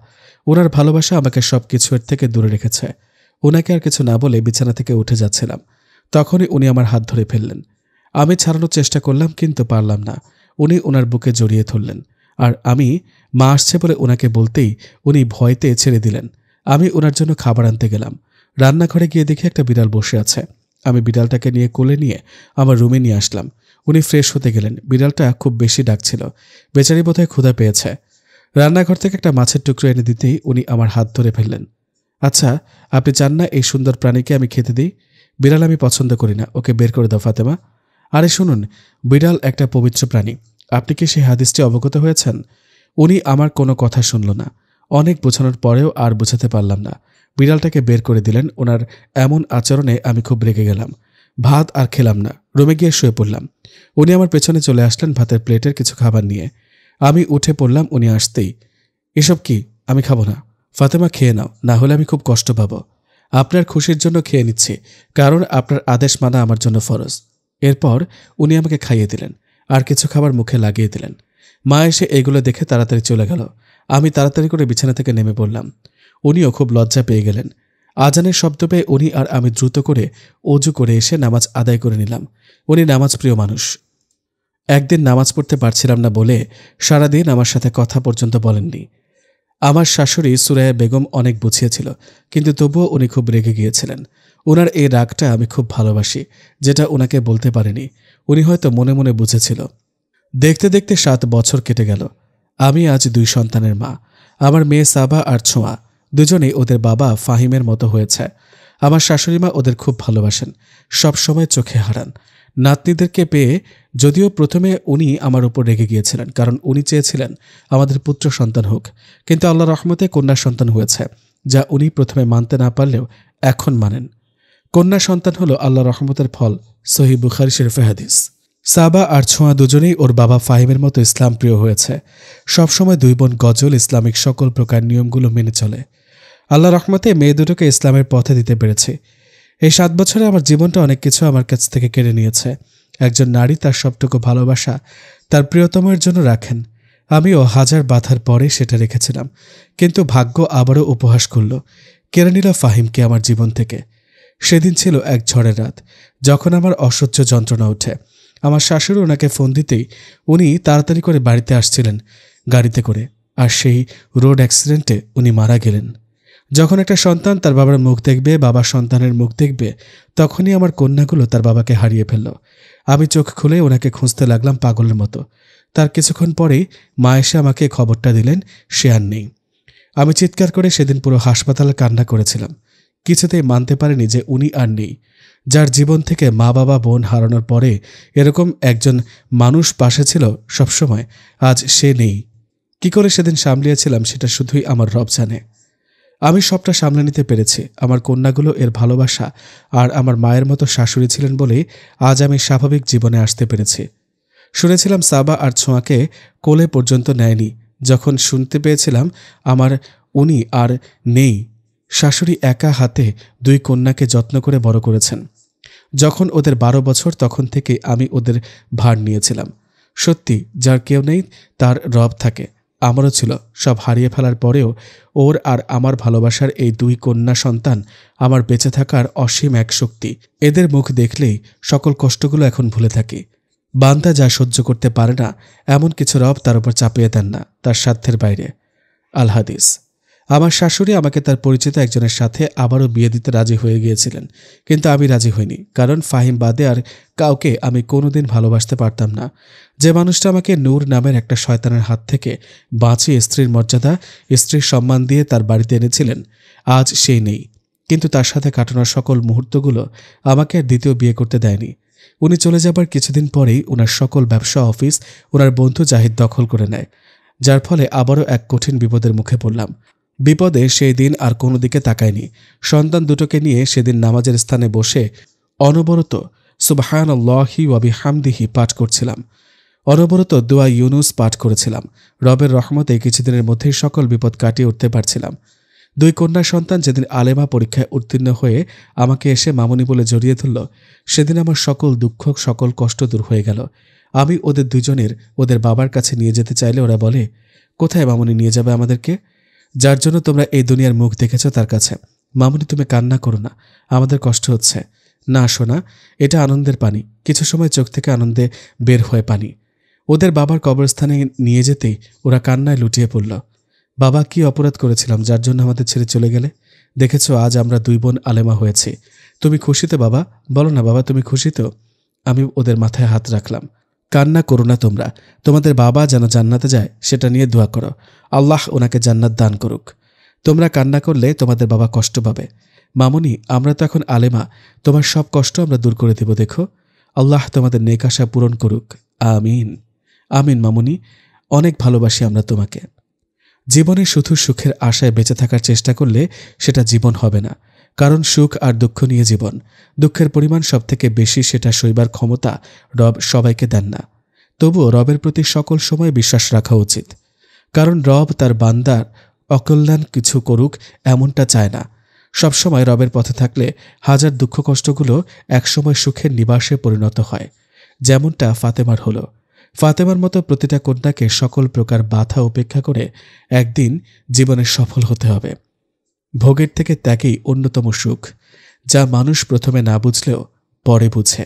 ওনার ভালোবাসা আমাকে সব কিছুর থেকে দূরে রেখেছে। ওনাকে আর কিছু না বলে বিছানা থেকে উঠে যাচ্ছিলাম, তখনই উনি আমার হাত ধরে ফেললেন। আমি ছাড়ানোর চেষ্টা করলাম, কিন্তু পারলাম না। উনি ওনার বুকে জড়িয়ে ধরলেন আর আমি মা আসছে বলে ওনাকে বলতেই উনি ভয়তে ছেড়ে দিলেন। আমি ওনার জন্য খাবার আনতে গেলাম। রান্নাঘরে গিয়ে দেখি একটা বিড়াল বসে আছে। আমি বিড়ালটাকে নিয়ে কোলে নিয়ে আমার রুমে নিয়ে আসলাম। উনি ফ্রেশ হতে গেলেন। বিড়ালটা খুব বেশি ডাকছিল, বেচারি বোধহয় ক্ষুধা পেয়েছে। রান্নাঘর থেকে একটা মাছের টুকরো এনে দিতেই উনি আমার হাত ধরে ফেললেন। আচ্ছা, আপনি চান না এই সুন্দর প্রাণীকে আমি খেতে দিই? বিড়াল আমি পছন্দ করি না, ওকে বের করে দাও ফাতেমা। আরে শুনুন, বিড়াল একটা পবিত্র প্রাণী। আপনি কি সেই হাদিসটি অবগত হয়েছেন? উনি আমার কোনো কথা শুনল না। অনেক বোঝানোর পরেও আর বোঝাতে পারলাম না। বিড়ালটাকে বের করে দিলেন। ওনার এমন আচরণে আমি খুব রেগে গেলাম। ভাত আর খেলাম না, রুমে গিয়ে শুয়ে পড়লাম। উনি আমার পেছনে চলে আসলেন ভাতের প্লেটের কিছু খাবার নিয়ে। আমি উঠে পড়লাম উনি আসতেই। এসব কি? আমি খাবো না। ফাতেমা, খেয়ে নাও, না হলে আমি খুব কষ্ট পাব। আপনার খুশির জন্য খেয়ে নিচ্ছি, কারণ আপনার আদেশ মানা আমার জন্য ফরজ। এরপর উনি আমাকে খাইয়ে দিলেন আর কিছু খাবার মুখে লাগিয়ে দিলেন। মা এসে এগুলো দেখে তাড়াতাড়ি চলে গেল। আমি তাড়াতাড়ি করে বিছানা থেকে নেমে পড়লাম। উনিও খুব লজ্জা পেয়ে গেলেন। আজানের শব্দ পেয়ে উনি আর আমি দ্রুত করে অজু করে এসে নামাজ আদায় করে নিলাম। উনি নামাজ প্রিয় মানুষ। একদিন নামাজ পড়তে পারছিলাম না বলে সারাদিন আমার সাথে কথা পর্যন্ত বলেননি। আমার শাশুড়ি সুরায়া বেগম অনেক বুঝিয়েছিল, কিন্তু তবুও উনি খুব রেগে গিয়েছিলেন। ওনার এই রাগটা আমি খুব ভালোবাসি, যেটা ওনাকে বলতে পারিনি। উনি হয়তো মনে মনে বুঝেছিল। দেখতে দেখতে 7 বছর কেটে গেল। আমি আজ 2 সন্তানের মা। আমার মেয়ে সাবা আর ছোঁয়া দুজনেই ওদের বাবা ফাহিমের মতো হয়েছে। আমার শাশুড়িমা ওদের খুব ভালোবাসেন, সব সময় চোখে হারান। নাতনিদেরকে পেয়ে যদিও প্রথমে উনি আমার উপর রেগে গিয়েছিলেন, কারণ উনি চেয়েছিলেন আমাদের পুত্র সন্তান হোক, কিন্তু আল্লাহর রহমতে কন্যা সন্তান হয়েছে, যা উনি প্রথমে মানতে না পারলেও এখন মানেন। কন্যা সন্তান হলো আল্লাহর রহমতের ফল। সহিহ বুখারী শরীফে হাদিস। সাবা আর ছোঁয়া দুজনেই ওর বাবা ফাহিমের মতো ইসলাম প্রিয় হয়েছে। সবসময় 2 বোন গজল ইসলামিক সকল প্রকার নিয়মগুলো মেনে চলে। আল্লাহ রহমতে মেয়ে দুটোকে ইসলামের পথে দিতে পেরেছি। এই 7 বছরে আমার জীবনটা অনেক কিছু আমার কাছ থেকে কেড়ে নিয়েছে। একজন নারী তার সবটুকু ভালোবাসা তার প্রিয়তমের জন্য রাখেন। আমিও হাজার বাধার পরে সেটা রেখেছিলাম, কিন্তু ভাগ্য আবারও উপহাস করল, কেড়ে নিল ফাহিমকে আমার জীবন থেকে। সেদিন ছিল এক ঝড়ের রাত, যখন আমার অসহ্য যন্ত্রণা ওঠে। আমার শাশুড়ি ওনাকে ফোন দিতেই উনি তাড়াতাড়ি করে বাড়িতে আসছিলেন গাড়িতে করে, আর সেই রোড অ্যাক্সিডেন্টে উনি মারা গেলেন। যখন একটা সন্তান তার বাবার মুখ দেখবে, বাবা সন্তানের মুখ দেখবে, তখনই আমার কন্যাগুলো তার বাবাকে হারিয়ে ফেলল। আমি চোখ খুলে ওনাকে খুঁজতে লাগলাম পাগলের মতো। তার কিছুক্ষণ পরেই মা এসে আমাকে খবরটা দিলেন সে আর নেই। আমি চিৎকার করে সেদিন পুরো হাসপাতালে কান্না করেছিলাম। কিছুতেই মানতে পারিনি যে উনি আর নেই। যার জীবন থেকে মা বাবা বোন হারানোর পরে এরকম একজন মানুষ পাশে ছিল সবসময়, আজ সে নেই। কি করে সেদিন সামলিয়েছিলাম সেটা শুধুই আমার রব জানে। আমি সবটা সামলে নিতে পেরেছি। আমার কন্যাগুলো এর ভালোবাসা আর আমার মায়ের মতো শাশুড়ি ছিলেন বলেই আজ আমি স্বাভাবিক জীবনে আসতে পেরেছি। শুনেছিলাম সাবা আর ছোঁয়াকে কোলে পর্যন্ত নেয়নি। যখন শুনতে পেয়েছিলাম উনি আর নেই, শাশুড়ি একা হাতে 2 কন্যাকে যত্ন করে বড় করেছেন। যখন ওদের 12 বছর তখন থেকে আমি ওদের ভার নিয়েছিলাম। সত্যি, যার কেউ নেই তার রব থাকে। আমারও ছিল। সব হারিয়ে ফেলার পরেও ওর আর আমার ভালোবাসার এই 2 কন্যা সন্তান আমার বেঁচে থাকার অসীম এক শক্তি। এদের মুখ দেখলেই সকল কষ্টগুলো এখন ভুলে থাকি। বান্দা যা সহ্য করতে পারে না, এমন কিছু রব তার উপর চাপিয়ে দেন না, তার সাধ্যের বাইরে। আল হাদিস। আমার শাশুড়ি আমাকে তার পরিচিত একজনের সাথে আবারও বিয়ে দিতে রাজি হয়ে গিয়েছিলেন, কিন্তু আমি রাজি হইনি। কারণ ফাহিম বাদে আর কাউকে আমি কোনোদিন ভালোবাসতে পারতাম না। যে মানুষটা আমাকে নূর নামের একটা শয়তানের হাত থেকে বাঁচিয়ে স্ত্রীর মর্যাদা, স্ত্রীর সম্মান দিয়ে তার বাড়িতে এনেছিলেন, আজ সেই নেই। কিন্তু তার সাথে কাটানোর সকল মুহূর্তগুলো আমাকে আর দ্বিতীয় বিয়ে করতে দেয়নি। উনি চলে যাবার কিছুদিন পরেই ওনার সকল ব্যবসা অফিস ওনার বন্ধু জাহিদ দখল করে নেয়, যার ফলে আবারও এক কঠিন বিপদের মুখে পড়লাম। বিপদে সেই দিন আর কোনো দিকে তাকায়নি। সন্তান দুটোকে নিয়ে সেদিন নামাজের স্থানে বসে অনবরত সুবহানাল্লাহি ওয়া বিহামদিহি পাঠ করছিলাম। অনবরত দোয়া ইউনুস পাঠ করেছিলাম। রবের রহমতে কিছুদিনের মধ্যেই সকল বিপদ কাটিয়ে উঠতে পারছিলাম। 2 কন্যা সন্তান যেদিন আলেমা পরীক্ষায় উত্তীর্ণ হয়ে আমাকে এসে মামুনি বলে জড়িয়ে ধরল, সেদিন আমার সকল দুঃখ, সকল কষ্ট দূর হয়ে গেল। আমি ওদের দুজনের ওদের বাবার কাছে নিয়ে যেতে চাইলে ওরা বলে, কোথায় মামুনি নিয়ে যাবে আমাদেরকে? যার জন্য তোমরা এই দুনিয়ার মুখ দেখেছ তার কাছে। মামুনি, তুমি কান্না করো না, আমাদের কষ্ট হচ্ছে। না শোনা, এটা আনন্দের পানি। কিছু সময় চোখ থেকে আনন্দে বের হয়ে পানি। ওদের বাবার কবরস্থানে নিয়ে যেতেই ওরা কান্নায় লুটিয়ে পড়ল। বাবা, কি অপরাধ করেছিলাম যার জন্য আমাদের ছেড়ে চলে গেলে? দেখেছ, আজ আমরা 2 বোন আলেমা হয়েছি। তুমি খুশি তো বাবা? বলো না বাবা, তুমি খুশি তো? আমি ওদের মাথায় হাত রাখলাম। কান্না করো না তোমরা। তোমাদের বাবা যেন জান্নাতে যায় সেটা নিয়ে দোয়া করো। আল্লাহ ওনাকে জান্নাত দান করুক। তোমরা কান্না করলে তোমাদের বাবা কষ্ট পাবে। মামুনি, আমরা তো এখন আলেমা, তোমার সব কষ্ট আমরা দূর করে দেব। দেখো, আল্লাহ তোমাদের নেক আশা পূরণ করুক। আমিন। আমিন মামুনি, অনেক ভালোবাসি আমরা তোমাকে। জীবনে শুধু সুখের আশায় বেঁচে থাকার চেষ্টা করলে সেটা জীবন হবে না। কারণ সুখ আর দুঃখ নিয়ে জীবন। দুঃখের পরিমাণ সবথেকে বেশি, সেটা সইবার ক্ষমতা রব সবাইকে দেন না। তবুও রবের প্রতি সকল সময় বিশ্বাস রাখা উচিত। কারণ রব তার বান্দার অকল্যাণ কিছু করুক এমনটা চায় না। সবসময় রবের পথে থাকলে হাজার দুঃখ কষ্টগুলো একসময় সুখের নিবাসে পরিণত হয়, যেমনটা ফাতেমার হলো। ফাতেমার মতো প্রতিটা কন্যাকে সকল প্রকার বাধা উপেক্ষা করে একদিন জীবনে সফল হতে হবে। ভোগের থেকে ত্যাগই অন্যতম সুখ, যা মানুষ প্রথমে না বুঝলেও পরে বুঝে।